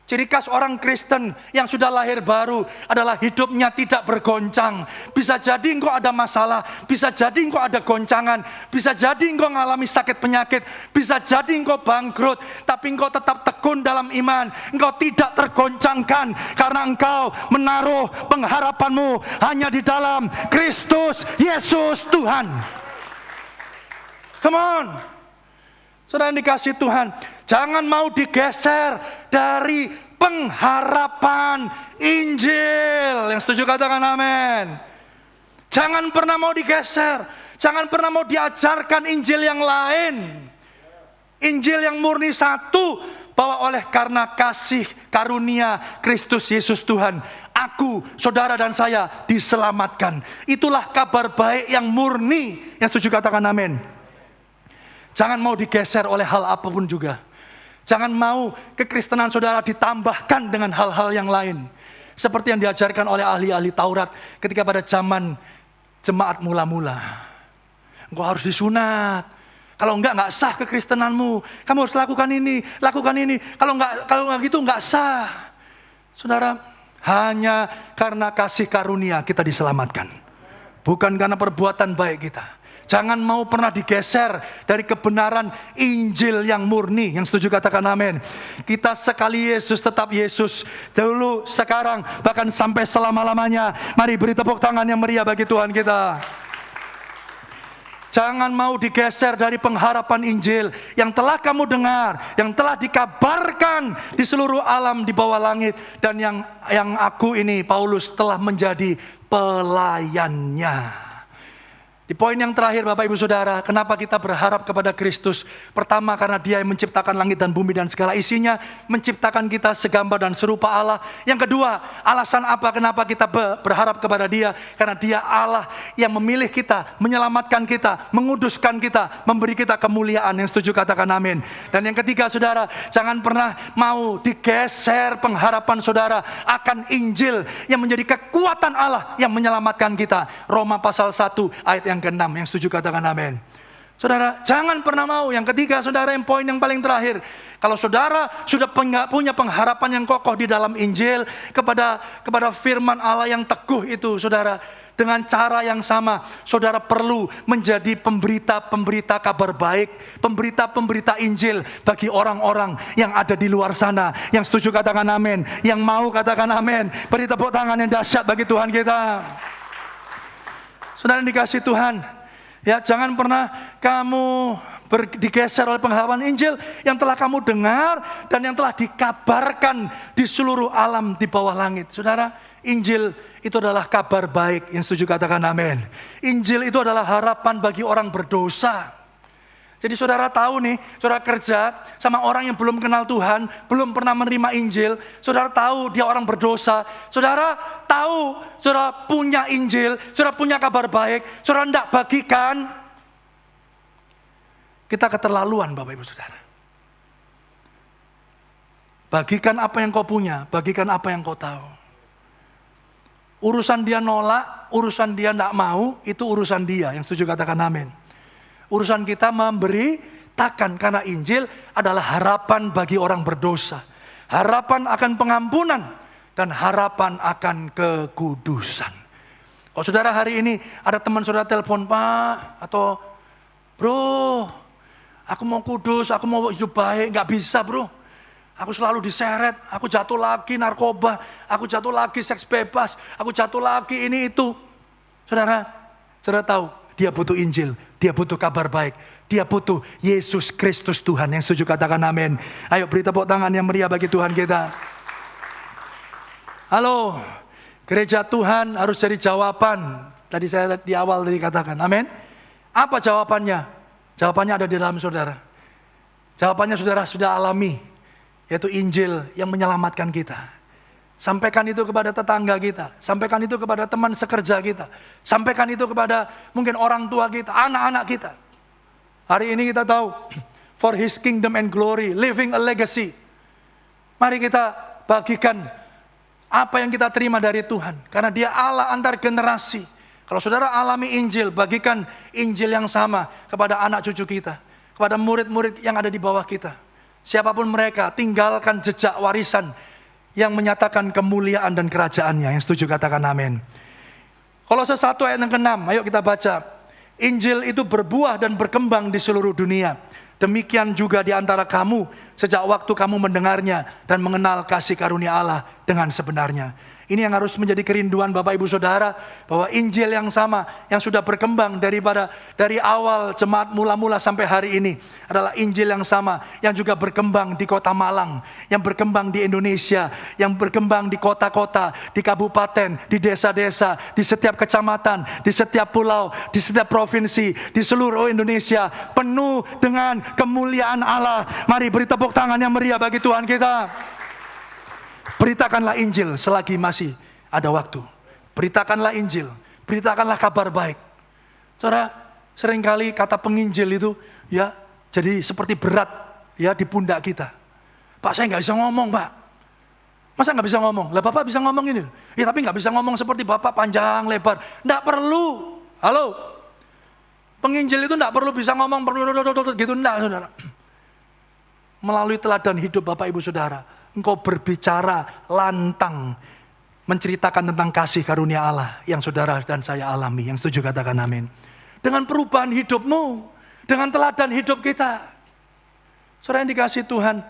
Ciri khas orang Kristen yang sudah lahir baru adalah hidupnya tidak bergoncang. Bisa jadi engkau ada masalah, bisa jadi engkau ada goncangan, bisa jadi engkau mengalami sakit penyakit, bisa jadi engkau bangkrut, tapi engkau tetap tekun dalam iman. Engkau tidak tergoncangkan karena engkau menaruh pengharapanmu hanya di dalam Kristus Yesus Tuhan. Come on. Saudara yang dikasih Tuhan, jangan mau digeser dari pengharapan Injil. Yang setuju katakan amin. Jangan pernah mau digeser. Jangan pernah mau diajarkan Injil yang lain. Injil yang murni satu, bahwa oleh karena kasih karunia Kristus Yesus Tuhan, aku, saudara dan saya diselamatkan. Itulah kabar baik yang murni. Yang setuju katakan amin. Jangan mau digeser oleh hal apapun juga. Jangan mau kekristenan saudara ditambahkan dengan hal-hal yang lain. Seperti yang diajarkan oleh ahli-ahli Taurat ketika pada zaman jemaat mula-mula. Engkau harus disunat. Kalau enggak sah kekristenanmu. Kamu harus lakukan ini, lakukan ini. Kalau enggak gitu enggak sah. Saudara, hanya karena kasih karunia kita diselamatkan. Bukan karena perbuatan baik kita. Jangan mau pernah digeser dari kebenaran Injil yang murni. Yang setuju katakan amin. Kita sekali Yesus tetap Yesus. Dahulu, sekarang, bahkan sampai selama-lamanya. Mari beri tepuk tangan yang meriah bagi Tuhan kita. Jangan mau digeser dari pengharapan Injil yang telah kamu dengar, yang telah dikabarkan di seluruh alam di bawah langit, dan yang aku ini Paulus telah menjadi pelayannya. Di poin yang terakhir Bapak Ibu Saudara, kenapa kita berharap kepada Kristus? Pertama, karena Dia yang menciptakan langit dan bumi dan segala isinya, menciptakan kita segambar dan serupa Allah. Yang kedua, alasan apa kenapa kita berharap kepada Dia? Karena Dia Allah yang memilih kita, menyelamatkan kita, menguduskan kita, memberi kita kemuliaan. Yang setuju katakan amin. Dan yang ketiga saudara, jangan pernah mau digeser pengharapan saudara akan Injil yang menjadi kekuatan Allah yang menyelamatkan kita. Roma pasal 1 ayat yang yang keenam. Yang setuju katakan amin. Saudara, jangan pernah mau. Yang ketiga, saudara, yang poin yang paling terakhir. Kalau saudara sudah punya pengharapan yang kokoh di dalam Injil kepada firman Allah yang teguh itu, saudara, dengan cara yang sama, saudara perlu menjadi pemberita-pemberita kabar baik, pemberita-pemberita Injil bagi orang-orang yang ada di luar sana. Yang setuju katakan amin. Yang mau katakan amin. Beri tepuk tangan yang dahsyat bagi Tuhan kita. Saudara yang dikasihi Tuhan, ya, jangan pernah kamu digeser oleh pengharapan Injil yang telah kamu dengar dan yang telah dikabarkan di seluruh alam di bawah langit. Saudara, Injil itu adalah kabar baik. Yang setuju katakan amin. Injil itu adalah harapan bagi orang berdosa. Jadi saudara tahu nih, saudara kerja sama orang yang belum kenal Tuhan, belum pernah menerima Injil. Saudara tahu dia orang berdosa. Saudara tahu, saudara punya Injil, saudara punya kabar baik. Saudara tidak bagikan. Kita keterlaluan Bapak Ibu Saudara. Bagikan apa yang kau punya, bagikan apa yang kau tahu. Urusan dia nolak, urusan dia tidak mau, itu urusan dia. Yang setuju katakan amin. Urusan kita memberitakan, karena Injil adalah harapan bagi orang berdosa. Harapan akan pengampunan dan harapan akan kekudusan. Kalau saudara hari ini ada teman saudara telepon, Pak, atau bro, aku mau kudus, aku mau hidup baik. Gak bisa bro, aku selalu diseret, aku jatuh lagi narkoba, aku jatuh lagi seks bebas, aku jatuh lagi ini itu. Saudara tahu, dia butuh Injil, dia butuh kabar baik, dia butuh Yesus Kristus Tuhan. Yang setuju katakan amin. Ayo beri tepuk tangan yang meriah bagi Tuhan kita. Halo, gereja Tuhan harus jadi jawaban. Tadi saya di awal tadi katakan, amin. Apa jawabannya? Jawabannya ada di dalam saudara. Jawabannya saudara sudah alami, yaitu Injil yang menyelamatkan kita. Sampaikan itu kepada tetangga kita, sampaikan itu kepada teman sekerja kita, sampaikan itu kepada mungkin orang tua kita, anak-anak kita. Hari ini kita tahu, for His kingdom and glory, living a legacy. Mari kita bagikan apa yang kita terima dari Tuhan, karena Dia Allah antar generasi. Kalau saudara alami Injil, bagikan Injil yang sama kepada anak cucu kita, kepada murid-murid yang ada di bawah kita. Siapapun mereka, tinggalkan jejak warisan yang menyatakan kemuliaan dan kerajaannya. Yang setuju katakan amin. Kolose 1 ayat yang ke-6, ayo kita baca. Injil itu berbuah dan berkembang di seluruh dunia. Demikian juga di antara kamu sejak waktu kamu mendengarnya dan mengenal kasih karunia Allah dengan sebenarnya. Ini yang harus menjadi kerinduan Bapak Ibu Saudara, bahwa Injil yang sama yang sudah berkembang dari awal jemaat mula-mula sampai hari ini adalah Injil yang sama yang juga berkembang di Kota Malang, yang berkembang di Indonesia, yang berkembang di kota-kota, di kabupaten, di desa-desa, di setiap kecamatan, di setiap pulau, di setiap provinsi, di seluruh Indonesia, penuh dengan kemuliaan Allah. Mari beri tepuk tangan yang meriah bagi Tuhan kita. Beritakanlah Injil selagi masih ada waktu. Beritakanlah Injil, beritakanlah kabar baik. Saudara, seringkali kata penginjil itu ya jadi seperti berat ya di pundak kita. Pak, saya nggak bisa ngomong, Pak. Masa nggak bisa ngomong? Lah Bapak bisa ngomong ini. Ya tapi nggak bisa ngomong seperti Bapak panjang lebar. Nggak perlu. Halo, penginjil itu nggak perlu bisa ngomong gitu, enggak saudara. Melalui teladan hidup Bapak Ibu Saudara, engkau berbicara lantang, menceritakan tentang kasih karunia Allah yang saudara dan saya alami. Yang setuju katakan amin. Dengan perubahan hidupmu, dengan teladan hidup kita. Saudara yang dikasihi Tuhan,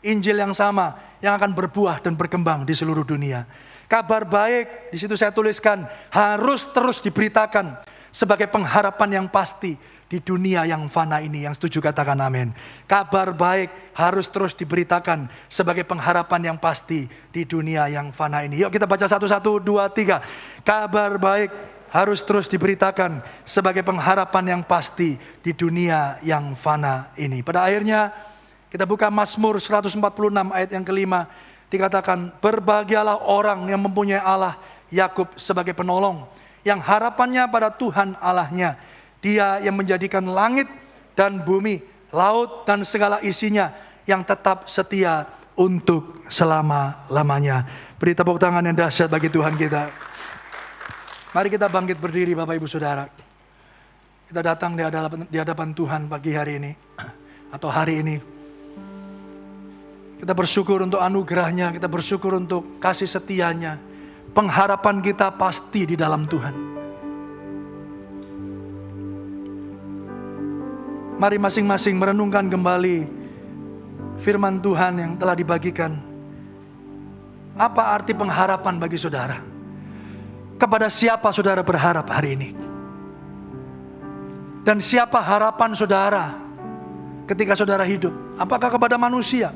Injil yang sama yang akan berbuah dan berkembang di seluruh dunia. Kabar baik, di situ saya tuliskan, harus terus diberitakan sebagai pengharapan yang pasti di dunia yang fana ini. Yang setuju katakan amin. Kabar baik harus terus diberitakan sebagai pengharapan yang pasti di dunia yang fana ini. Yuk kita baca 1, 2, 3. Kabar baik harus terus diberitakan sebagai pengharapan yang pasti di dunia yang fana ini. Pada akhirnya kita buka Mazmur 146 ayat yang kelima. Dikatakan, berbahagialah orang yang mempunyai Allah Yakub sebagai penolong, yang harapannya pada Tuhan Allahnya. Dia yang menjadikan langit dan bumi, laut dan segala isinya, yang tetap setia untuk selama-lamanya. Beri tepuk tangan yang dahsyat bagi Tuhan kita. Mari kita bangkit berdiri Bapak Ibu Saudara. Kita datang di hadapan Tuhan pagi hari ini atau hari ini. Kita bersyukur untuk anugerahnya, kita bersyukur untuk kasih setianya. Pengharapan kita pasti di dalam Tuhan. Mari masing-masing merenungkan kembali firman Tuhan yang telah dibagikan. Apa arti pengharapan bagi saudara? Kepada siapa saudara berharap hari ini? Dan siapa harapan saudara ketika saudara hidup? Apakah kepada manusia?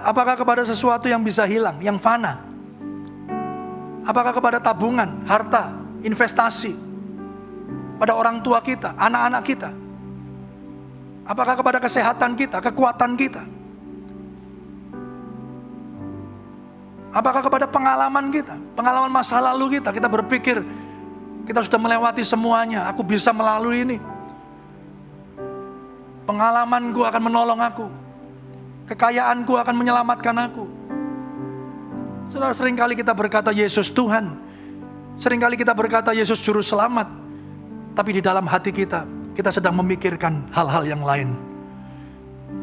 Apakah kepada sesuatu yang bisa hilang, yang fana? Apakah kepada tabungan, harta, investasi? Pada orang tua kita, anak-anak kita? Apakah kepada kesehatan kita, kekuatan kita? Apakah kepada pengalaman kita, pengalaman masa lalu kita? Kita berpikir, kita sudah melewati semuanya, aku bisa melalui ini. Pengalamanku akan menolong aku. Kekayaanku akan menyelamatkan aku. Saudara, seringkali kita berkata Yesus Tuhan. Seringkali kita berkata Yesus Juru Selamat. Tapi di dalam hati kita sedang memikirkan hal-hal yang lain.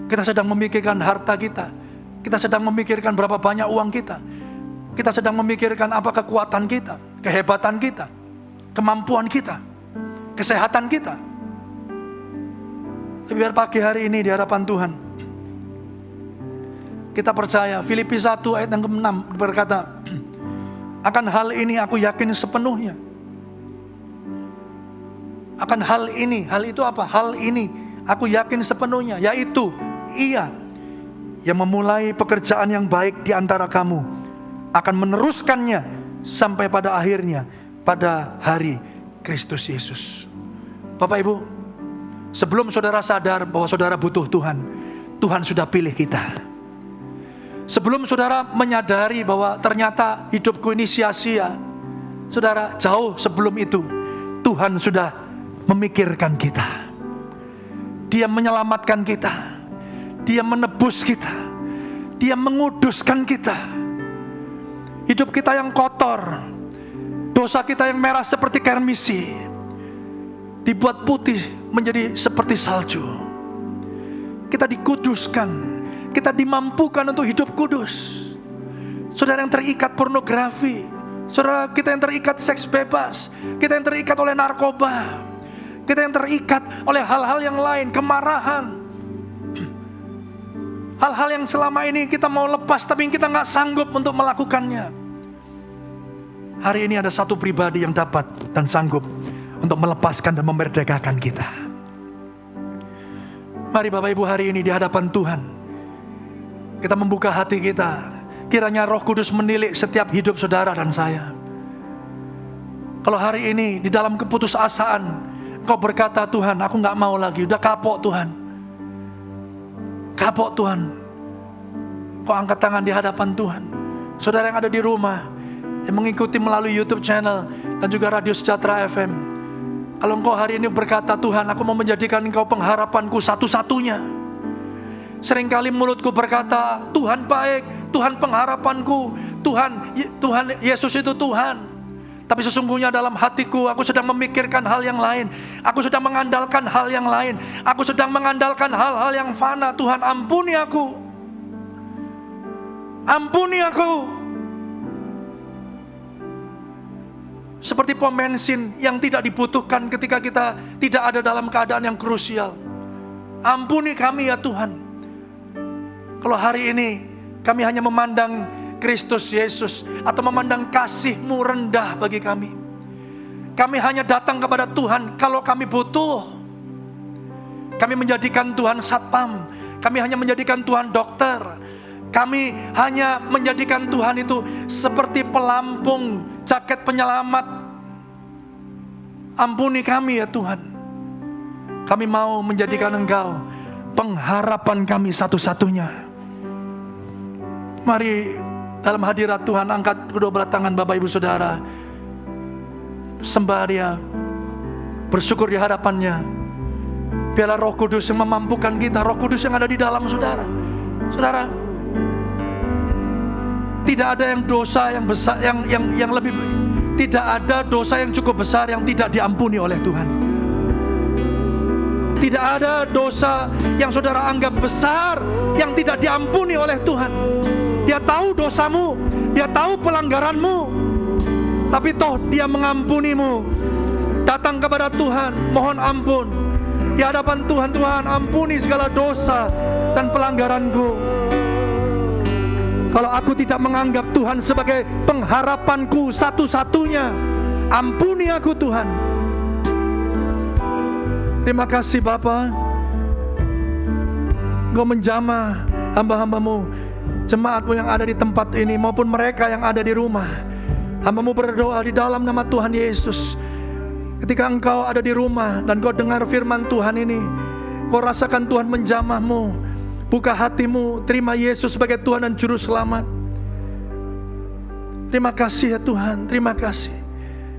Kita sedang memikirkan harta kita. Kita sedang memikirkan berapa banyak uang kita. Kita sedang memikirkan apa kekuatan kita, kehebatan kita, kemampuan kita, kesehatan kita. Biar pagi hari ini di hadapan Tuhan, kita percaya. Filipi 1 ayat yang ke-6 berkata, akan hal ini aku yakin sepenuhnya. Akan hal ini, hal itu apa? Hal ini aku yakin sepenuhnya, yaitu Ia yang memulai pekerjaan yang baik di antara kamu akan meneruskannya sampai pada akhirnya pada hari Kristus Yesus. Bapak Ibu, sebelum saudara sadar bahwa saudara butuh Tuhan, Tuhan sudah pilih kita. Sebelum saudara menyadari bahwa ternyata hidupku ini sia-sia, saudara, jauh sebelum itu Tuhan sudah memikirkan kita. Dia menyelamatkan kita. Dia menebus kita. Dia menguduskan kita. Hidup kita yang kotor, dosa kita yang merah seperti kermisi, dibuat putih menjadi seperti salju. Kita dikuduskan, kita dimampukan untuk hidup kudus. Saudara yang terikat pornografi, saudara kita yang terikat seks bebas, kita yang terikat oleh narkoba, kita yang terikat oleh hal-hal yang lain, kemarahan, hal-hal yang selama ini kita mau lepas tapi kita gak sanggup untuk melakukannya. Hari ini ada satu pribadi yang dapat dan sanggup untuk melepaskan dan memerdekakan kita. Mari Bapak Ibu hari ini di hadapan Tuhan, kita membuka hati kita. Kiranya Roh Kudus menilik setiap hidup saudara dan saya. Kalau hari ini di dalam keputusasaan Engkau berkata, Tuhan aku gak mau lagi, udah kapok Tuhan. Kapok Tuhan. Kau angkat tangan di hadapan Tuhan. Saudara yang ada di rumah, yang mengikuti melalui YouTube channel dan juga Radio Sejahtera FM. Kalau engkau hari ini berkata, Tuhan aku mau menjadikan Engkau pengharapanku satu-satunya. Seringkali mulutku berkata, Tuhan baik, Tuhan pengharapanku, Tuhan Yesus itu Tuhan. Tapi sesungguhnya dalam hatiku aku sedang memikirkan hal yang lain. Aku sedang mengandalkan hal yang lain. Aku sedang mengandalkan hal-hal yang fana. Tuhan ampuni aku. Ampuni aku. Seperti pom bensin yang tidak dibutuhkan ketika kita tidak ada dalam keadaan yang krusial. Ampuni kami ya Tuhan. Kalau hari ini kami hanya memandang Kristus Yesus atau memandang kasih-Mu rendah bagi kami. Kami hanya datang kepada Tuhan kalau kami butuh. Kami menjadikan Tuhan satpam. Kami hanya menjadikan Tuhan dokter. Kami hanya menjadikan Tuhan itu seperti pelampung, jaket penyelamat. Ampuni kami ya Tuhan. Kami mau menjadikan Engkau pengharapan kami satu-satunya. Mari dalam hadirat Tuhan angkat kedua belah tangan Bapak Ibu Saudara. Sembah Dia, bersyukur di hadapannya. Biarlah Roh Kudus yang memampukan kita, Roh Kudus yang ada di dalam saudara. Saudara, tidak ada yang dosa yang besar, yang lebih Tidak ada dosa yang cukup besar yang tidak diampuni oleh Tuhan. Tidak ada dosa yang saudara anggap besar yang tidak diampuni oleh Tuhan. Dia tahu dosamu, Dia tahu pelanggaranmu, tapi toh Dia mengampunimu. Datang kepada Tuhan, mohon ampun di hadapan Tuhan. Tuhan, ampuni segala dosa dan pelanggaranku. Kalau aku tidak menganggap Tuhan sebagai pengharapanku satu-satunya, ampuni aku Tuhan. Terima kasih Bapa, Engkau menjamah hamba-hambamu, jemaatmu yang ada di tempat ini maupun mereka yang ada di rumah. Hambamu berdoa di dalam nama Tuhan Yesus. Ketika engkau ada di rumah dan kau dengar firman Tuhan ini, kau rasakan Tuhan menjamahmu, buka hatimu, terima Yesus sebagai Tuhan dan Juru Selamat. Terima kasih ya Tuhan, terima kasih.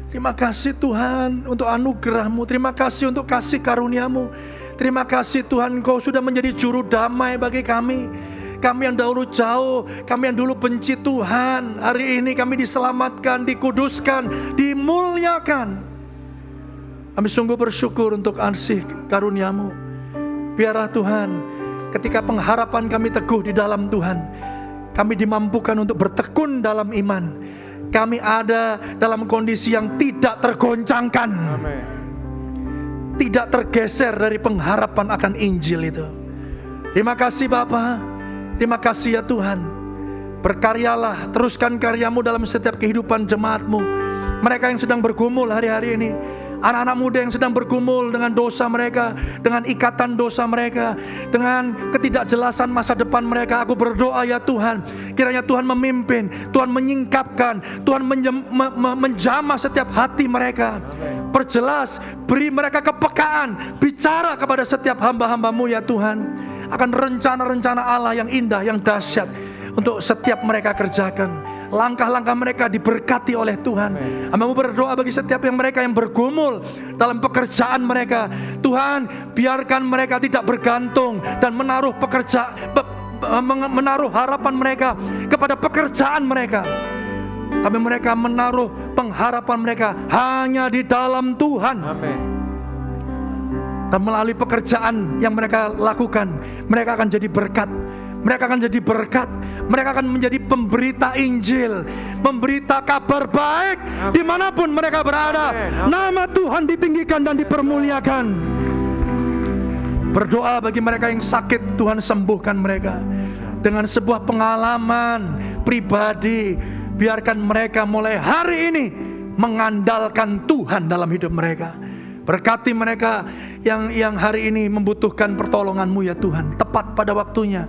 Terima kasih Tuhan untuk anugerah-Mu. Terima kasih untuk kasih karunia-Mu. Terima kasih Tuhan, Engkau sudah menjadi juru damai bagi kami. Kami yang dahulu jauh, kami yang dulu benci Tuhan, hari ini kami diselamatkan, dikuduskan, dimuliakan. Kami sungguh bersyukur untuk kasih karunia-Mu. Biarlah Tuhan, ketika pengharapan kami teguh di dalam Tuhan, kami dimampukan untuk bertekun dalam iman. Kami ada dalam kondisi yang tidak tergoncangkan. Amin. Tidak tergeser dari pengharapan akan Injil itu. Terima kasih Bapa. Terima kasih ya Tuhan. Berkaryalah, teruskan karyamu dalam setiap kehidupan jemaatmu. Mereka yang sedang bergumul hari-hari ini, anak-anak muda yang sedang bergumul dengan dosa mereka, dengan ikatan dosa mereka, dengan ketidakjelasan masa depan mereka. Aku berdoa ya Tuhan, kiranya Tuhan memimpin, Tuhan menyingkapkan, Tuhan menjamah setiap hati mereka. Perjelas, beri mereka kepekaan, bicara kepada setiap hamba-hambamu ya Tuhan, akan rencana-rencana Allah yang indah, yang dahsyat untuk setiap mereka kerjakan. Langkah-langkah mereka diberkati oleh Tuhan. Hamba-Mu berdoa bagi setiap mereka yang bergumul dalam pekerjaan mereka. Tuhan, biarkan mereka tidak bergantung dan menaruh menaruh harapan mereka kepada pekerjaan mereka. Tapi mereka menaruh pengharapan mereka hanya di dalam Tuhan. Amin. Dan melalui pekerjaan yang mereka lakukan, mereka akan jadi berkat. Mereka akan jadi berkat. Mereka akan menjadi pemberita Injil, memberita kabar baik dimanapun mereka berada. Nama Tuhan ditinggikan dan dipermuliakan. Berdoa bagi mereka yang sakit, Tuhan sembuhkan mereka. Dengan sebuah pengalaman pribadi, biarkan mereka mulai hari ini mengandalkan Tuhan dalam hidup mereka. Berkati mereka yang hari ini membutuhkan pertolongan-Mu ya Tuhan. Tepat pada waktunya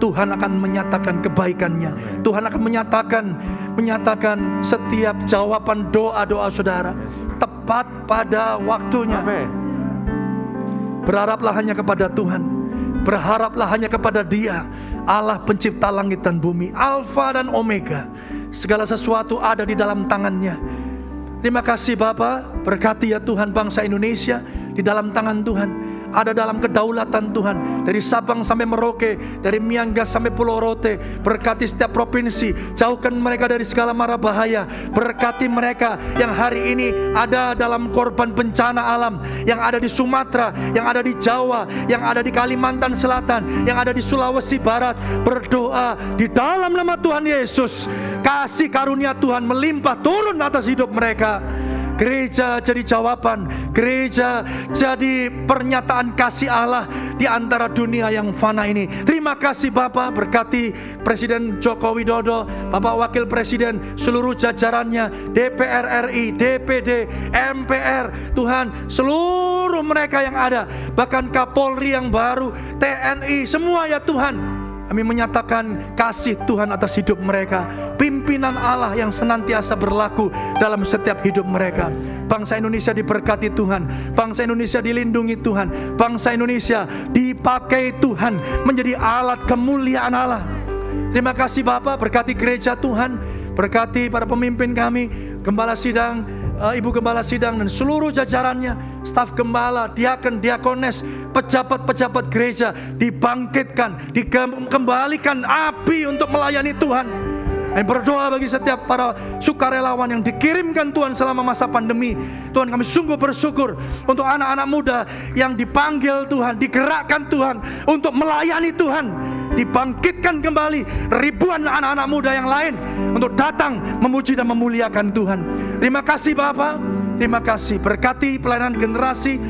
Tuhan akan menyatakan kebaikannya. Tuhan akan menyatakan setiap jawaban doa-doa saudara tepat pada waktunya. Amin. Berharaplah hanya kepada Tuhan. Berharaplah hanya kepada Dia, Allah pencipta langit dan bumi, Alfa dan Omega. Segala sesuatu ada di dalam tangan-Nya. Terima kasih Bapa. Berkati ya Tuhan bangsa Indonesia di dalam tangan Tuhan. Ada dalam kedaulatan Tuhan. Dari Sabang sampai Merauke, dari Miangas sampai Pulau Rote. Berkati setiap provinsi, jauhkan mereka dari segala mara bahaya. Berkati mereka yang hari ini ada dalam korban bencana alam, yang ada di Sumatera, yang ada di Jawa, yang ada di Kalimantan Selatan, yang ada di Sulawesi Barat. Berdoa di dalam nama Tuhan Yesus, kasih karunia Tuhan melimpah turun atas hidup mereka. Gereja jadi jawaban, gereja jadi pernyataan kasih Allah di antara dunia yang fana ini. Terima kasih Bapak, berkati Presiden Joko Widodo, Bapak Wakil Presiden, seluruh jajarannya, DPR RI, DPD, MPR, Tuhan, seluruh mereka yang ada, bahkan Kapolri yang baru, TNI, semua ya Tuhan. Kami menyatakan kasih Tuhan atas hidup mereka. Pimpinan Allah yang senantiasa berlaku dalam setiap hidup mereka. Bangsa Indonesia diberkati Tuhan. Bangsa Indonesia dilindungi Tuhan. Bangsa Indonesia dipakai Tuhan menjadi alat kemuliaan Allah. Terima kasih Bapak, berkati gereja Tuhan. Berkati para pemimpin kami, Gembala Sidang, Ibu Gembala Sidang dan seluruh jajarannya, staf gembala, diaken, diakones, pejabat-pejabat gereja dibangkitkan, dikembalikan api untuk melayani Tuhan. Kami berdoa bagi setiap para sukarelawan yang dikirimkan Tuhan selama masa pandemi. Tuhan, kami sungguh bersyukur untuk anak-anak muda yang dipanggil Tuhan, digerakkan Tuhan untuk melayani Tuhan. Dibangkitkan kembali ribuan anak-anak muda yang lain untuk datang memuji dan memuliakan Tuhan. Terima kasih Bapa, terima kasih. Berkati pelayanan generasi,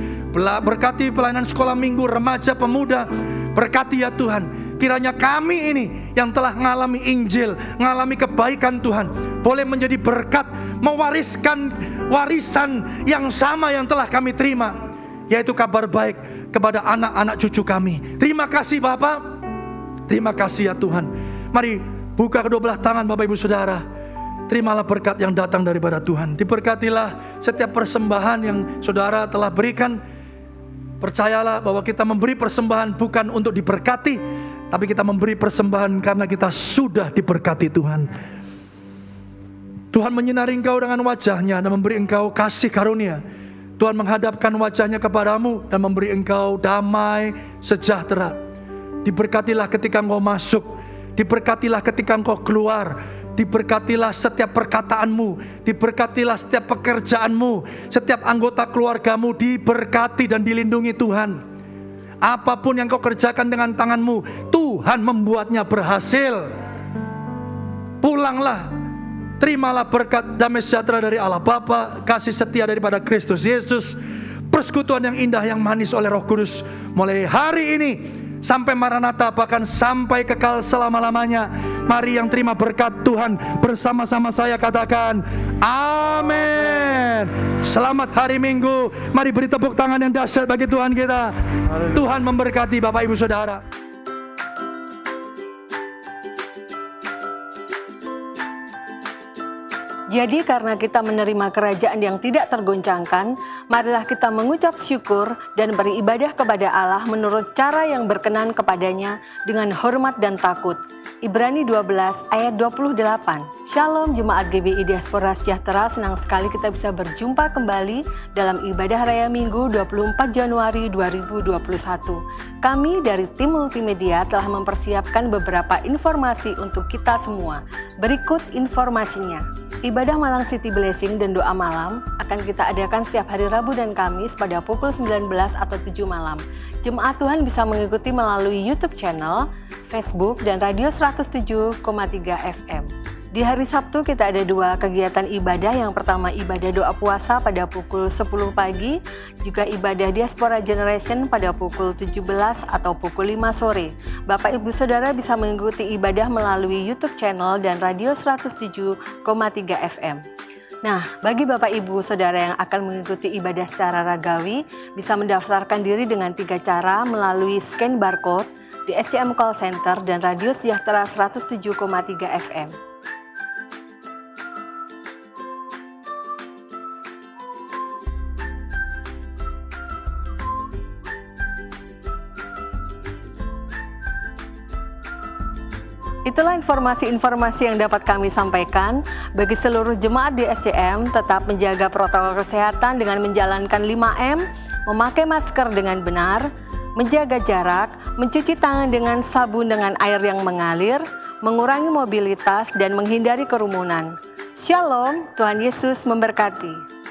berkati pelayanan sekolah minggu, remaja, pemuda. Berkati ya Tuhan. Kiranya kami ini yang telah mengalami Injil, mengalami kebaikan Tuhan, boleh menjadi berkat, mewariskan warisan yang sama yang telah kami terima, yaitu kabar baik kepada anak-anak cucu kami. Terima kasih Bapak, terima kasih ya Tuhan. Mari buka kedua belah tangan Bapak Ibu Saudara. Terimalah berkat yang datang daripada Tuhan. Diberkatilah setiap persembahan yang saudara telah berikan. Percayalah bahwa kita memberi persembahan bukan untuk diberkati, tapi kita memberi persembahan karena kita sudah diberkati Tuhan. Tuhan menyinari engkau dengan wajahnya dan memberi engkau kasih karunia. Tuhan menghadapkan wajahnya kepadamu dan memberi engkau damai sejahtera. Diberkatilah ketika engkau masuk, diberkatilah ketika engkau keluar, diberkatilah setiap perkataanmu, diberkatilah setiap pekerjaanmu, setiap anggota keluargamu diberkati dan dilindungi Tuhan. Apapun yang kau kerjakan dengan tanganmu, Tuhan membuatnya berhasil. Pulanglah, terimalah berkat damai sejahtera dari Allah Bapa, kasih setia daripada Kristus Yesus, persekutuan yang indah yang manis oleh Roh Kudus, mulai hari ini sampai Maranatha, bahkan sampai kekal selama-lamanya. Mari yang terima berkat Tuhan bersama-sama saya katakan amin. Selamat hari Minggu. Mari beri tepuk tangan yang dahsyat bagi Tuhan kita. Tuhan memberkati Bapak Ibu Saudara. Jadi karena kita menerima kerajaan yang tidak tergoncangkan, marilah kita mengucap syukur dan beribadah kepada Allah menurut cara yang berkenan kepadanya dengan hormat dan takut. Ibrani 12 ayat 28. Shalom Jemaat GBI Diaspora Sejahtera, senang sekali kita bisa berjumpa kembali dalam ibadah Raya Minggu 24 Januari 2021. Kami dari tim multimedia telah mempersiapkan beberapa informasi untuk kita semua. Berikut informasinya. Ibadah Malang City Blessing dan doa malam akan kita adakan setiap hari Rabu dan Kamis pada pukul 19 atau 7 malam. Jemaat Tuhan bisa mengikuti melalui YouTube channel, Facebook, dan Radio 107,3 FM. Di hari Sabtu kita ada 2 kegiatan ibadah. Yang pertama ibadah doa puasa pada pukul 10 pagi, juga ibadah Diaspora Generation pada pukul 17 atau pukul 5 sore. Bapak Ibu Saudara bisa mengikuti ibadah melalui YouTube channel dan Radio 107,3 FM. Nah, bagi Bapak Ibu Saudara yang akan mengikuti ibadah secara ragawi, bisa mendaftarkan diri dengan 3 cara melalui scan barcode di SCM Call Center dan Radio Sejahtera 107,3 FM. Itulah informasi-informasi yang dapat kami sampaikan. Bagi seluruh jemaat di SCM, tetap menjaga protokol kesehatan dengan menjalankan 5M, memakai masker dengan benar, menjaga jarak, mencuci tangan dengan sabun dengan air yang mengalir, mengurangi mobilitas, dan menghindari kerumunan. Shalom, Tuhan Yesus memberkati.